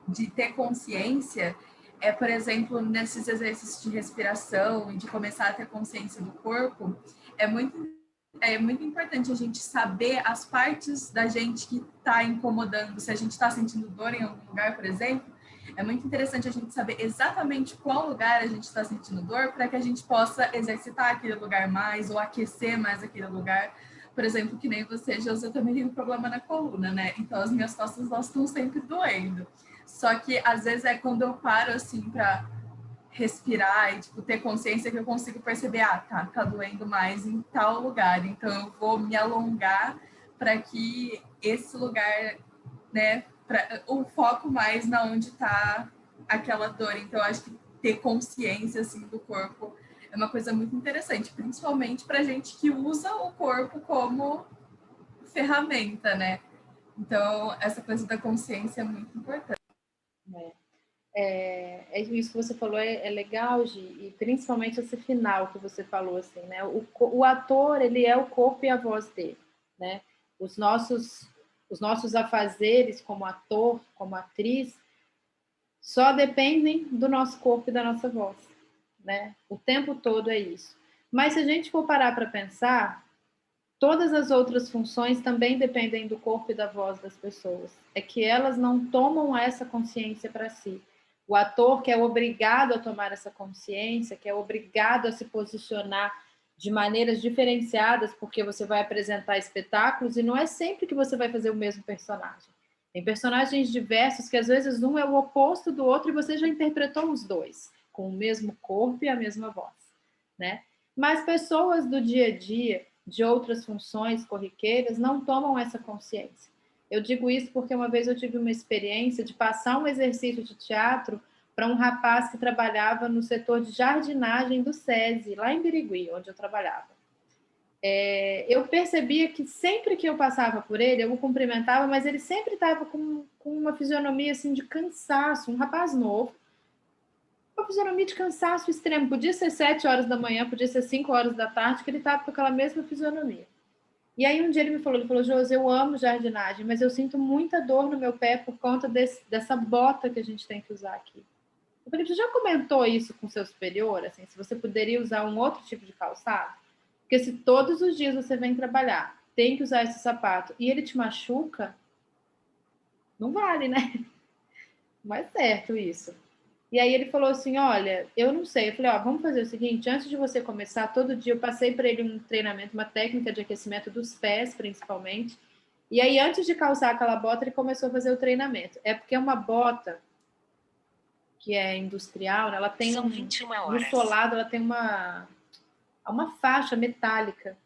de ter consciência é, por exemplo, nesses exercícios de respiração e de começar a ter consciência do corpo, é muito importante a gente saber as partes da gente que está incomodando. Se a gente está sentindo dor em algum lugar, por exemplo, é muito interessante a gente saber exatamente qual lugar a gente está sentindo dor para que a gente possa exercitar aquele lugar mais ou aquecer mais aquele lugar. Por exemplo, que nem você, Josi, eu também tenho problema na coluna, né? Então as minhas costas elas estão sempre doendo. Só que às vezes é quando eu paro assim para respirar e tipo ter consciência que eu consigo perceber, tá doendo mais em tal lugar, então eu vou me alongar para que esse lugar, né, o foco mais na onde tá aquela dor. Então eu acho que ter consciência assim do corpo é uma coisa muito interessante, principalmente para gente que usa o corpo como ferramenta, né? Então essa coisa da consciência é muito importante. Isso que você falou é legal, Gi, e principalmente esse final que você falou, assim, né? O ator, ele é o corpo e a voz dele, né? Os nossos afazeres como ator, como atriz, só dependem do nosso corpo e da nossa voz, né? O tempo todo é isso. Mas se a gente for parar para pensar, todas as outras funções também dependem do corpo e da voz das pessoas. É que elas não tomam essa consciência para si. O ator que é obrigado a tomar essa consciência, que é obrigado a se posicionar de maneiras diferenciadas, porque você vai apresentar espetáculos e não é sempre que você vai fazer o mesmo personagem. Tem personagens diversos que às vezes um é o oposto do outro e você já interpretou os dois, com o mesmo corpo e a mesma voz, né? Mas pessoas do dia a dia, de outras funções corriqueiras, não tomam essa consciência. Eu digo isso porque uma vez eu tive uma experiência de passar um exercício de teatro para um rapaz que trabalhava no setor de jardinagem do SESI, lá em Birigui, onde eu trabalhava. Eu percebia que sempre que eu passava por ele, eu o cumprimentava, mas ele sempre estava com uma fisionomia assim, de cansaço, um rapaz novo, uma fisionomia de cansaço extremo. Podia ser 7 horas da manhã, podia ser 5 horas da tarde, que ele estava com aquela mesma fisionomia. E aí um dia ele falou, Josi, eu amo jardinagem, mas eu sinto muita dor no meu pé por conta dessa bota que a gente tem que usar aqui. Eu falei, você já comentou isso com seu superior, assim, se você poderia usar um outro tipo de calçado? Porque se todos os dias você vem trabalhar, tem que usar esse sapato, e ele te machuca, não vale, né? Não é certo isso. E aí ele falou assim, olha, eu não sei. Eu falei, vamos fazer o seguinte, antes de você começar, todo dia eu passei para ele um treinamento, uma técnica de aquecimento dos pés, principalmente. E aí, antes de calçar aquela bota, ele começou a fazer o treinamento. É porque é uma bota que é industrial, né? Ela tem São 21 horas. No solado, ela tem uma faixa metálica,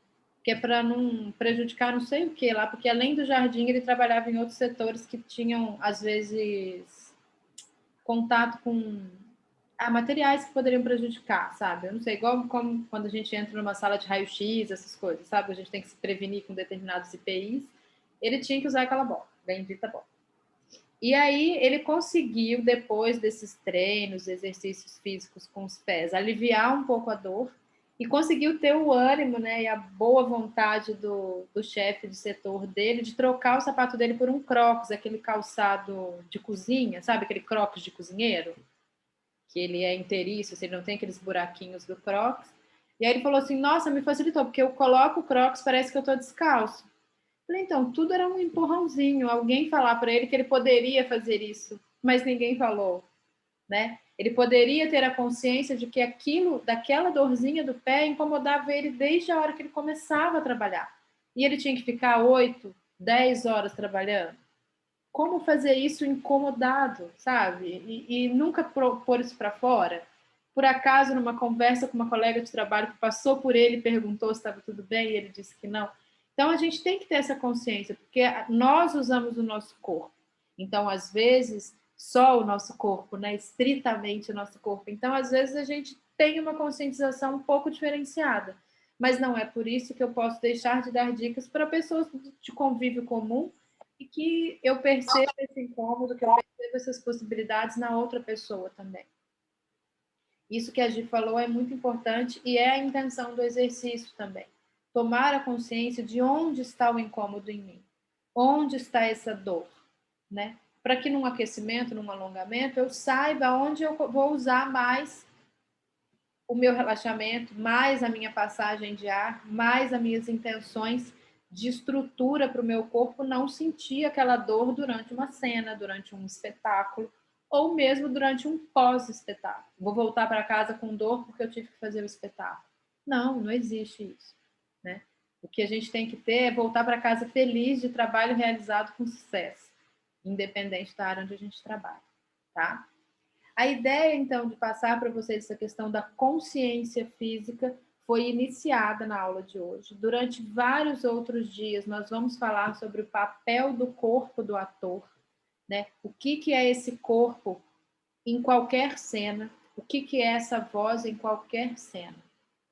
que é para não prejudicar não sei o que lá, porque além do jardim, ele trabalhava em outros setores que tinham, às vezes, contato com materiais que poderiam prejudicar, sabe? Eu não sei, igual como quando a gente entra numa sala de raio-x, essas coisas, sabe? A gente tem que se prevenir com determinados IPIs. Ele tinha que usar aquela bota, bendita bota. E aí ele conseguiu, depois desses treinos, exercícios físicos com os pés, aliviar um pouco a dor e conseguiu ter o ânimo, né, e a boa vontade do chefe de setor dele de trocar o sapato dele por um Crocs, aquele calçado de cozinha, sabe? Aquele Crocs de cozinheiro, que ele é inteiriço, ele não tem aqueles buraquinhos do Crocs. E aí ele falou assim, nossa, me facilitou, porque eu coloco o Crocs, parece que eu tô descalço. Falei, então, tudo era um empurrãozinho, alguém falar para ele que ele poderia fazer isso, mas ninguém falou, né? Ele poderia ter a consciência de que aquilo, daquela dorzinha do pé, incomodava ele desde a hora que ele começava a trabalhar. E ele tinha que ficar 8, 10 horas trabalhando. Como fazer isso incomodado, sabe? E nunca pôr isso para fora. Por acaso, numa conversa com uma colega de trabalho que passou por ele e perguntou se estava tudo bem, e ele disse que não. Então, a gente tem que ter essa consciência, porque nós usamos o nosso corpo. Então, às vezes, só o nosso corpo, né? Estritamente o nosso corpo. Então, às vezes, a gente tem uma conscientização um pouco diferenciada. Mas não é por isso que eu posso deixar de dar dicas para pessoas de convívio comum e que eu perceba esse incômodo, que eu perceba essas possibilidades na outra pessoa também. Isso que a Gi falou é muito importante e é a intenção do exercício também. Tomar a consciência de onde está o incômodo em mim, onde está essa dor, né? Para que num aquecimento, num alongamento, eu saiba onde eu vou usar mais o meu relaxamento, mais a minha passagem de ar, mais as minhas intenções de estrutura para o meu corpo não sentir aquela dor durante uma cena, durante um espetáculo, ou mesmo durante um pós-espetáculo. Vou voltar para casa com dor porque eu tive que fazer o espetáculo. Não, não existe isso, né? O que a gente tem que ter é voltar para casa feliz de trabalho realizado com sucesso, independente da área onde a gente trabalha, tá? A ideia, então, de passar para vocês essa questão da consciência física foi iniciada na aula de hoje. Durante vários outros dias, nós vamos falar sobre o papel do corpo do ator, né? O que é esse corpo em qualquer cena, o que é essa voz em qualquer cena,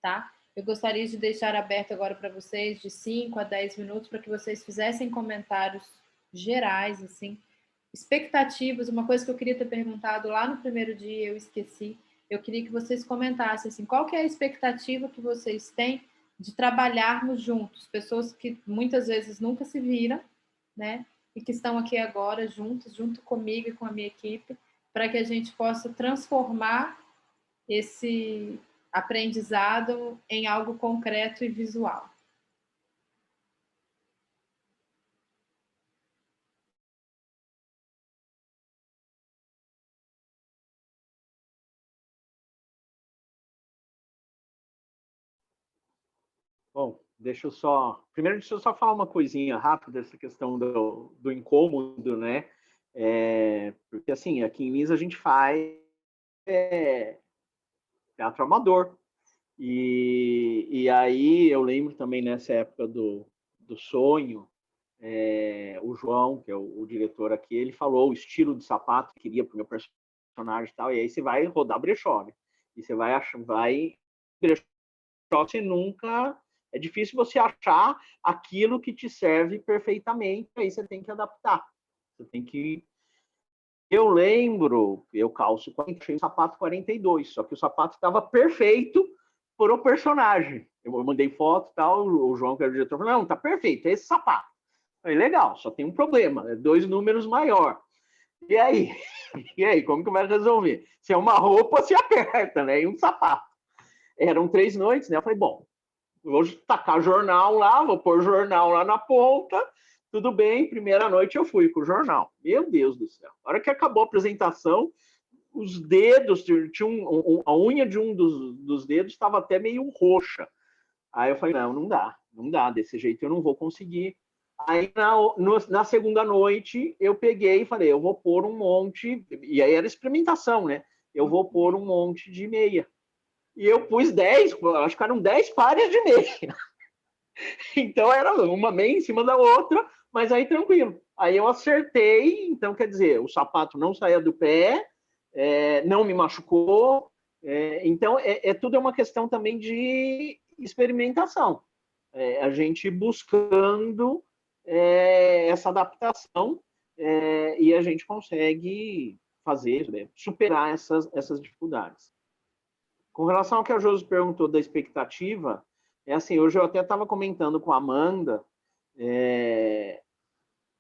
tá? Eu gostaria de deixar aberto agora para vocês de 5 a 10 minutos para que vocês fizessem comentários gerais, assim, expectativas, uma coisa que eu queria ter perguntado lá no primeiro dia, eu esqueci. Eu queria que vocês comentassem assim, qual que é a expectativa que vocês têm de trabalharmos juntos, pessoas que muitas vezes nunca se viram, né? E que estão aqui agora juntos, junto comigo e com a minha equipe, para que a gente possa transformar esse aprendizado em algo concreto e visual. Bom, primeiro deixa eu só falar uma coisinha rápida dessa questão do incômodo, né? Porque assim, aqui em Minas a gente faz teatro amador. E aí eu lembro também nessa época do sonho, o João, que é o diretor aqui, ele falou o estilo de sapato que queria para o meu personagem e tal, e aí você vai rodar brechó, né? E você vai brechó, você nunca... É difícil você achar aquilo que te serve perfeitamente, aí você tem que adaptar. Você tem que... Eu lembro, eu calço 40, achei o sapato 42, só que o sapato estava perfeito para o personagem. Eu mandei foto e tal, o João, que era o diretor, falou, não, tá perfeito, é esse sapato. Aí, legal, só tem um problema, é 2 números maior. E aí? E aí, como que vai resolver? Se é uma roupa, se aperta, né? E um sapato. Eram 3 noites, né? Eu falei, bom, vou tacar jornal lá, vou pôr jornal lá na ponta, tudo bem, primeira noite eu fui com o jornal. Meu Deus do céu. A hora que acabou a apresentação, os dedos, a unha de um dos dedos estava até meio roxa. Aí eu falei, não dá, desse jeito eu não vou conseguir. Aí na segunda noite eu peguei e falei, eu vou pôr um monte, e aí era experimentação, né? Eu vou pôr um monte de meia. E eu pus 10, acho que eram 10 pares de meia. Então era uma meia em cima da outra, mas aí tranquilo. Aí eu acertei, então quer dizer, o sapato não saía do pé, não me machucou. Então tudo é uma questão também de experimentação. A gente buscando essa adaptação e a gente consegue fazer, né, superar essas dificuldades. Com relação ao que a Josi perguntou da expectativa, assim, hoje eu até estava comentando com a Amanda,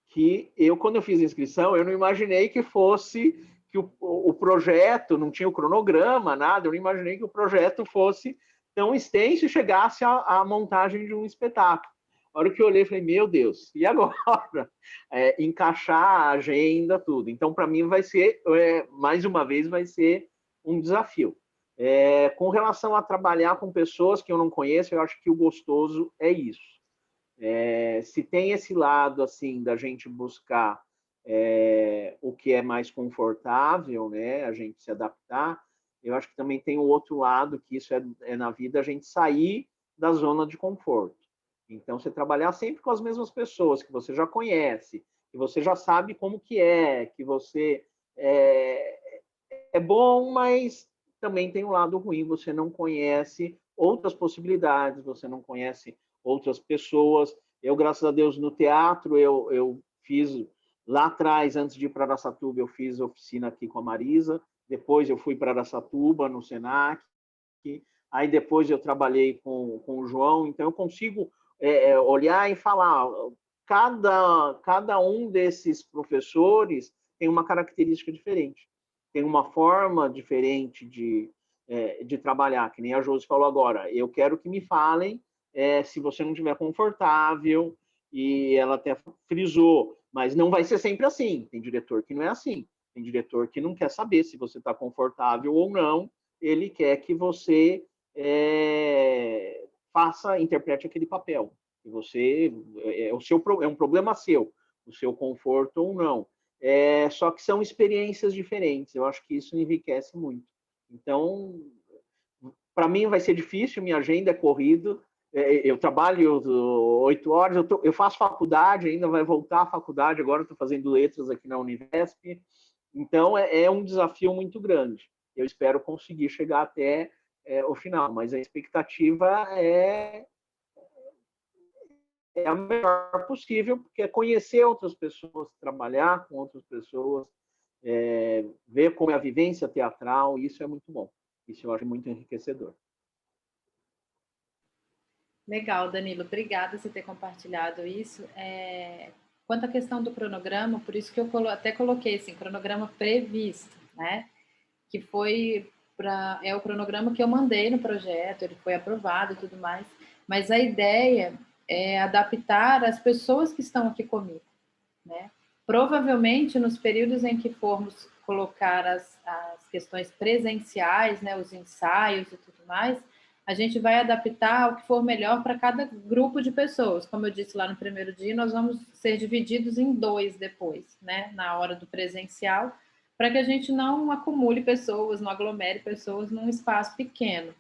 que quando eu fiz a inscrição, eu não imaginei que fosse, que o projeto, não tinha o cronograma, nada, eu não imaginei que o projeto fosse tão extenso e chegasse à montagem de um espetáculo. A hora que eu olhei, falei, meu Deus, e agora? Encaixar a agenda, tudo. Então, para mim, vai ser, mais uma vez, vai ser um desafio. Com relação a trabalhar com pessoas que eu não conheço, eu acho que o gostoso é isso. Se tem esse lado, assim, da gente buscar o que é mais confortável, né, a gente se adaptar, eu acho que também tem o outro lado, que isso é na vida, a gente sair da zona de conforto. Então, você trabalhar sempre com as mesmas pessoas que você já conhece, que você já sabe como que que você é bom, mas também tem um lado ruim, você não conhece outras possibilidades, você não conhece outras pessoas. Eu, graças a Deus, no teatro, eu fiz lá atrás, antes de ir para Araçatuba, eu fiz oficina aqui com a Marisa, depois eu fui para Araçatuba, no Senac, aí depois eu trabalhei com o João, então eu consigo olhar e falar, cada um desses professores tem uma característica diferente, tem uma forma diferente de trabalhar, que nem a Josi falou agora, eu quero que me falem se você não estiver confortável, e ela até frisou, mas não vai ser sempre assim, tem diretor que não é assim, tem diretor que não quer saber se você está confortável ou não, ele quer que você interprete aquele papel, que você é um problema seu, o seu conforto ou não. Só que são experiências diferentes, eu acho que isso enriquece muito. Então, para mim vai ser difícil, minha agenda é corrida, eu trabalho 8 horas, eu faço faculdade, ainda vai voltar à faculdade, agora estou fazendo letras aqui na Univesp, então é um desafio muito grande. Eu espero conseguir chegar até o final, mas a expectativa é a melhor possível, porque é conhecer outras pessoas, trabalhar com outras pessoas, ver como é a vivência teatral, isso é muito bom. Isso eu acho muito enriquecedor. Legal, Danilo. Obrigada por ter compartilhado isso. Quanto à questão do cronograma, por isso que eu até coloquei assim, cronograma previsto, né? Que foi é o cronograma que eu mandei no projeto, ele foi aprovado e tudo mais, mas a ideia é adaptar as pessoas que estão aqui comigo, né? Provavelmente, nos períodos em que formos colocar as questões presenciais, né, os ensaios e tudo mais, a gente vai adaptar o que for melhor para cada grupo de pessoas. Como eu disse lá no primeiro dia, nós vamos ser divididos em 2 depois, né, na hora do presencial, para que a gente não acumule pessoas, não aglomere pessoas num espaço pequeno.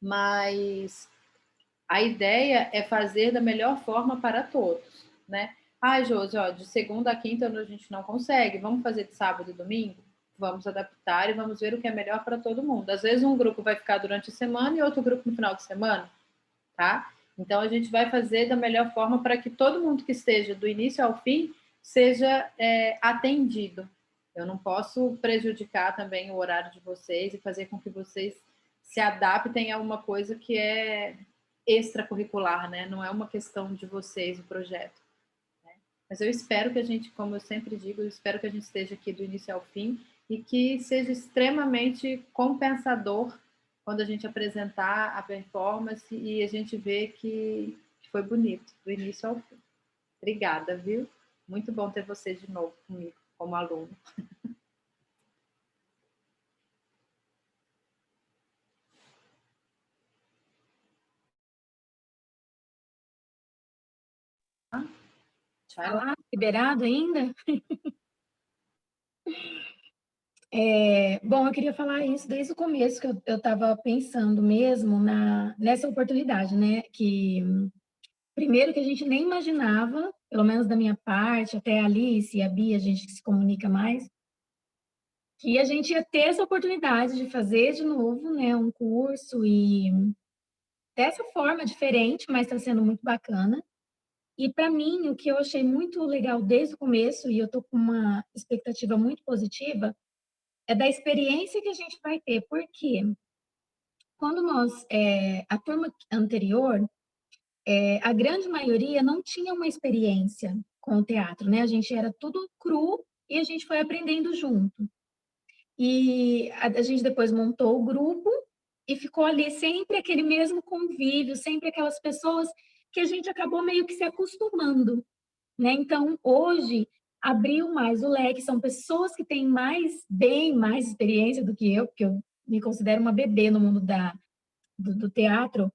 Mas a ideia é fazer da melhor forma para todos, né? Josi, de segunda a quinta a gente não consegue, vamos fazer de sábado e domingo? Vamos adaptar e vamos ver o que é melhor para todo mundo. Às vezes um grupo vai ficar durante a semana e outro grupo no final de semana, tá? Então a gente vai fazer da melhor forma para que todo mundo que esteja do início ao fim seja atendido. Eu não posso prejudicar também o horário de vocês e fazer com que vocês se adaptem a uma coisa que é extracurricular, né? Não é uma questão de vocês o projeto. Né? Mas eu espero que a gente, como eu sempre digo, eu espero que a gente esteja aqui do início ao fim e que seja extremamente compensador quando a gente apresentar a performance e a gente vê que foi bonito, do início ao fim. Obrigada, viu? Muito bom ter você de novo comigo, como aluno. Liberado ainda? Bom, eu queria falar isso desde o começo, que eu estava pensando mesmo nessa oportunidade, né? Que primeiro que a gente nem imaginava, pelo menos da minha parte, até a Alice e a Bia, a gente que se comunica mais, que a gente ia ter essa oportunidade de fazer de novo, né, um curso e dessa forma diferente, mas está sendo muito bacana. E para mim, o que eu achei muito legal desde o começo, e eu tô com uma expectativa muito positiva, é da experiência que a gente vai ter. Porque quando a turma anterior, a grande maioria não tinha uma experiência com o teatro, né? A gente era tudo cru e a gente foi aprendendo junto. E a gente depois montou o grupo e ficou ali sempre aquele mesmo convívio, sempre aquelas pessoas que a gente acabou meio que se acostumando, né? Então, hoje, abriu mais o leque, são pessoas que têm bem mais experiência do que eu, porque eu me considero uma bebê no mundo do teatro.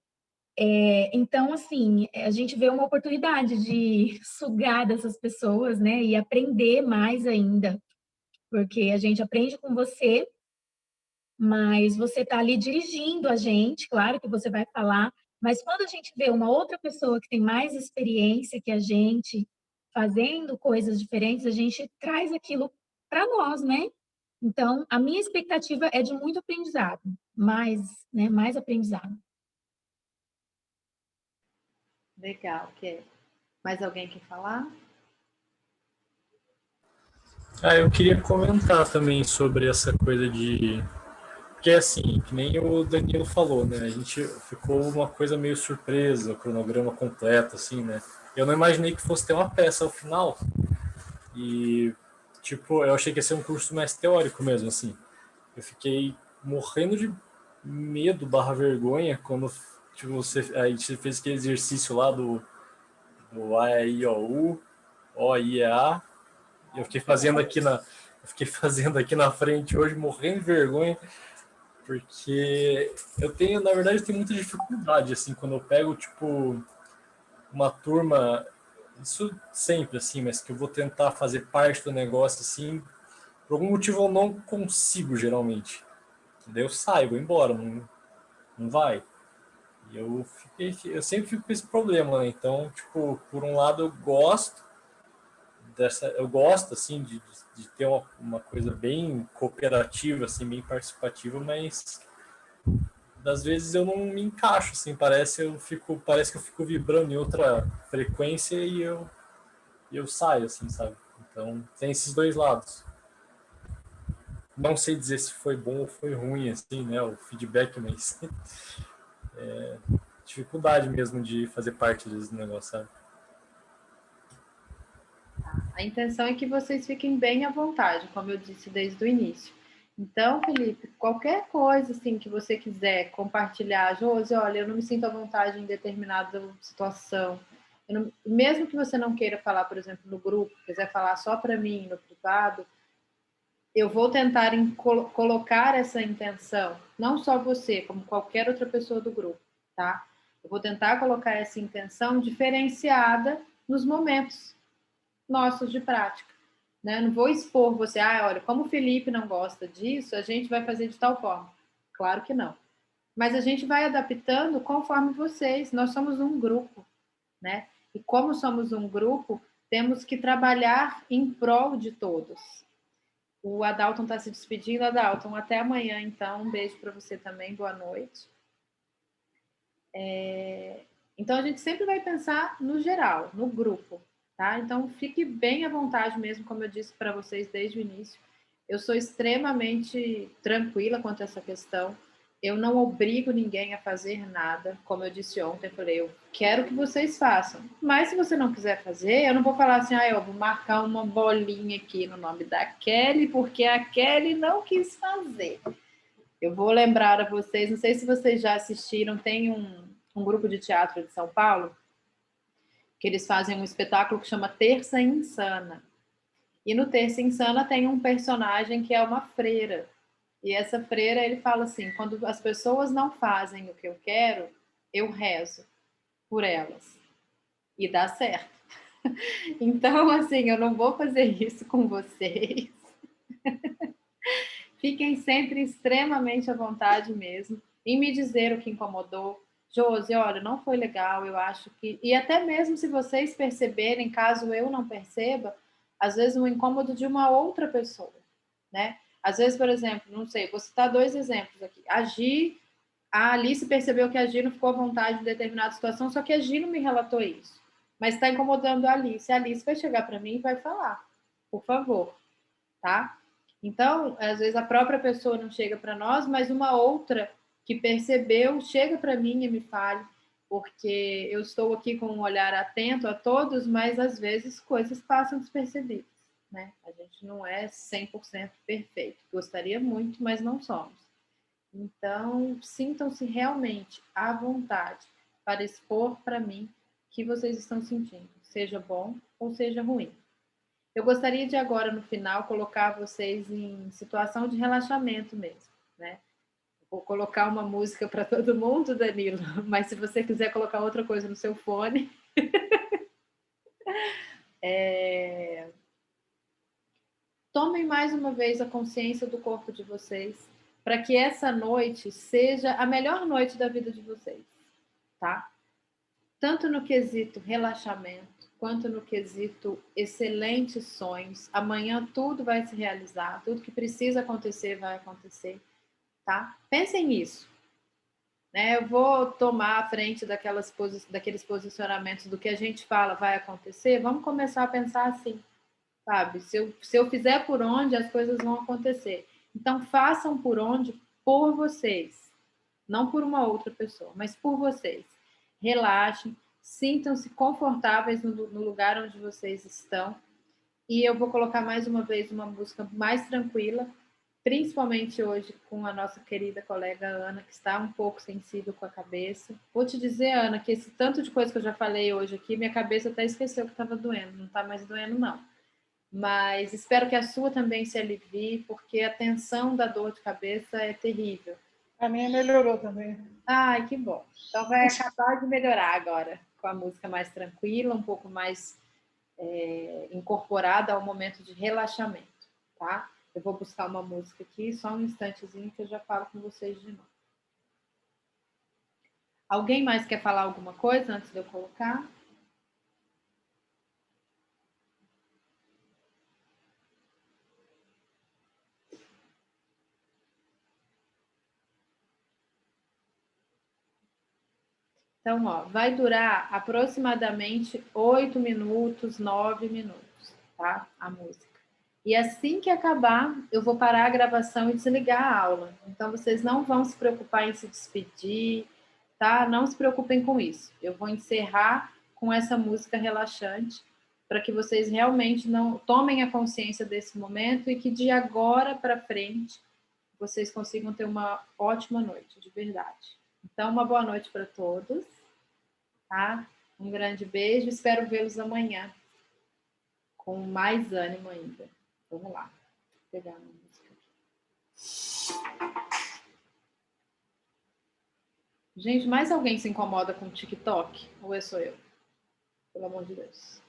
Então, assim, a gente vê uma oportunidade de sugar dessas pessoas, né? E aprender mais ainda, porque a gente aprende com você, mas você está ali dirigindo a gente, claro que você vai falar, mas quando a gente vê uma outra pessoa que tem mais experiência que a gente, fazendo coisas diferentes, a gente traz aquilo para nós, né? Então, a minha expectativa é de muito aprendizado, mais aprendizado. Legal, Kelly. Mais alguém quer falar? Eu queria comentar também sobre essa coisa de... Porque assim, que nem o Danilo falou, né? A gente ficou uma coisa meio surpresa, o cronograma completo, assim, né? Eu não imaginei que fosse ter uma peça ao final. E, tipo, eu achei que ia ser um curso mais teórico mesmo, assim. Eu fiquei morrendo de medo / vergonha quando tipo, a gente fez aquele exercício lá do A, I, O, U, O, I, E, A. Eu fiquei fazendo aqui na frente hoje, morrendo de vergonha, porque na verdade, eu tenho muita dificuldade, assim, quando eu pego, tipo, uma turma, isso sempre, assim, mas que eu vou tentar fazer parte do negócio, assim, por algum motivo eu não consigo, geralmente. Daí eu saio, vou embora, não vai. E eu sempre fico com esse problema, né? Então, tipo, por um lado eu gosto assim de ter uma coisa bem cooperativa, assim, bem participativa, mas às vezes eu não me encaixo, assim, parece que eu fico vibrando em outra frequência e eu saio, assim, sabe? Então, tem esses dois lados. Não sei dizer se foi bom ou foi ruim, assim, né, o feedback, mas dificuldade mesmo de fazer parte desse negócio, sabe? A intenção é que vocês fiquem bem à vontade, como eu disse desde o início. Então, Felipe, qualquer coisa assim que você quiser compartilhar, Josi, olha, eu não me sinto à vontade em determinada situação. Mesmo que você não queira falar, por exemplo, no grupo, quiser falar só para mim, no privado, eu vou tentar colocar essa intenção, não só você, como qualquer outra pessoa do grupo, tá? Eu vou tentar colocar essa intenção diferenciada nos momentos nossos de prática, né? Não vou expor você, olha, como o Felipe não gosta disso, a gente vai fazer de tal forma. Claro que não. Mas a gente vai adaptando conforme vocês. Nós somos um grupo, né? E como somos um grupo, temos que trabalhar em prol de todos. O Adalton está se despedindo. Adalton, até amanhã, então. Um beijo para você também. Boa noite. Então, a gente sempre vai pensar no geral, no grupo, tá? Então, fique bem à vontade mesmo, como eu disse para vocês desde o início. Eu sou extremamente tranquila quanto a essa questão. Eu não obrigo ninguém a fazer nada. Como eu disse ontem, eu falei, eu quero que vocês façam. Mas se você não quiser fazer, eu não vou falar assim, eu vou marcar uma bolinha aqui no nome da Kelly, porque a Kelly não quis fazer. Eu vou lembrar a vocês, não sei se vocês já assistiram, tem um grupo de teatro de São Paulo, que eles fazem um espetáculo que chama Terça Insana. E no Terça Insana tem um personagem que é uma freira. E essa freira, ele fala assim, quando as pessoas não fazem o que eu quero, eu rezo por elas. E dá certo. Então, assim, eu não vou fazer isso com vocês. Fiquem sempre extremamente à vontade mesmo em me dizer o que incomodou. Josi, olha, não foi legal, eu acho que... E até mesmo se vocês perceberem, caso eu não perceba, às vezes um incômodo de uma outra pessoa, né? Às vezes, por exemplo, não sei, vou citar 2 exemplos aqui. A Alice percebeu que a Gi não ficou à vontade em determinada situação, só que a Gi não me relatou isso. mas está incomodando a Alice. A Alice vai chegar para mim e vai falar, por favor, tá? Então, às vezes a própria pessoa não chega para nós, mas uma outra que percebeu chega para mim e me fale, porque eu estou aqui com um olhar atento a todos, mas às vezes coisas passam despercebidas, né? A gente não é 100% perfeito. Gostaria muito, mas não somos. Então, sintam-se realmente à vontade para expor para mim o que vocês estão sentindo, seja bom ou seja ruim. Eu gostaria de agora, no final, colocar vocês em situação de relaxamento mesmo, né? Vou colocar uma música para todo mundo, Danilo, mas se você quiser colocar outra coisa no seu fone. Tomem mais uma vez a consciência do corpo de vocês, para que essa noite seja a melhor noite da vida de vocês, tá? Tanto no quesito relaxamento, quanto no quesito excelentes sonhos. Amanhã tudo vai se realizar, tudo que precisa acontecer vai acontecer, tá? Pensem nisso. Né? Eu vou tomar a frente daqueles posicionamentos do que a gente fala vai acontecer. Vamos começar a pensar assim, sabe? Se eu fizer por onde, as coisas vão acontecer. Então, façam por onde, por vocês. Não por uma outra pessoa, mas por vocês. Relaxem, sintam-se confortáveis no lugar onde vocês estão. E eu vou colocar mais uma vez uma música mais tranquila, principalmente hoje com a nossa querida colega Ana, que está um pouco sensível com a cabeça. Vou te dizer, Ana, que esse tanto de coisa que eu já falei hoje aqui, minha cabeça até esqueceu que estava doendo. Não está mais doendo, não. Mas espero que a sua também se alivie, porque a tensão da dor de cabeça é terrível. A minha melhorou também. Ai, que bom. Então vai acabar de melhorar agora, com a música mais tranquila, um pouco mais incorporada ao momento de relaxamento, tá? Eu vou buscar uma música aqui, só um instantezinho que eu já falo com vocês de novo. Alguém mais quer falar alguma coisa antes de eu colocar? Então, ó, vai durar aproximadamente 8 minutos, 9 minutos, tá? A música. E assim que acabar, eu vou parar a gravação e desligar a aula. Então, vocês não vão se preocupar em se despedir, tá? Não se preocupem com isso. Eu vou encerrar com essa música relaxante para que vocês realmente não tomem a consciência desse momento e que de agora para frente vocês consigam ter uma ótima noite, de verdade. Então, uma boa noite para todos, tá? Um grande beijo, espero vê-los amanhã com mais ânimo ainda. Vamos lá. Vou pegar a música aqui. Gente, mais alguém se incomoda com o TikTok? Ou é só eu? Pelo amor de Deus.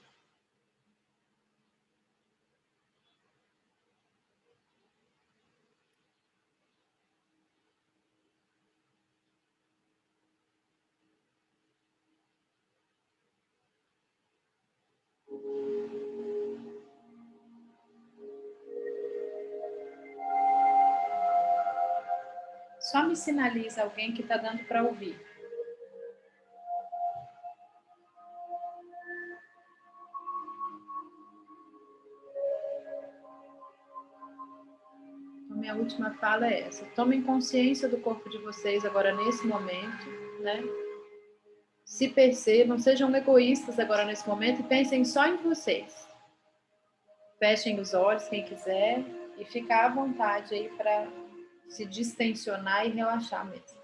Só me sinaliza alguém que está dando para ouvir. Então, minha última fala é essa. Tomem consciência do corpo de vocês agora nesse momento, né? Se percebam, sejam egoístas agora nesse momento e pensem só em vocês. Fechem os olhos, quem quiser, e ficar à vontade aí para se distensionar e relaxar mesmo.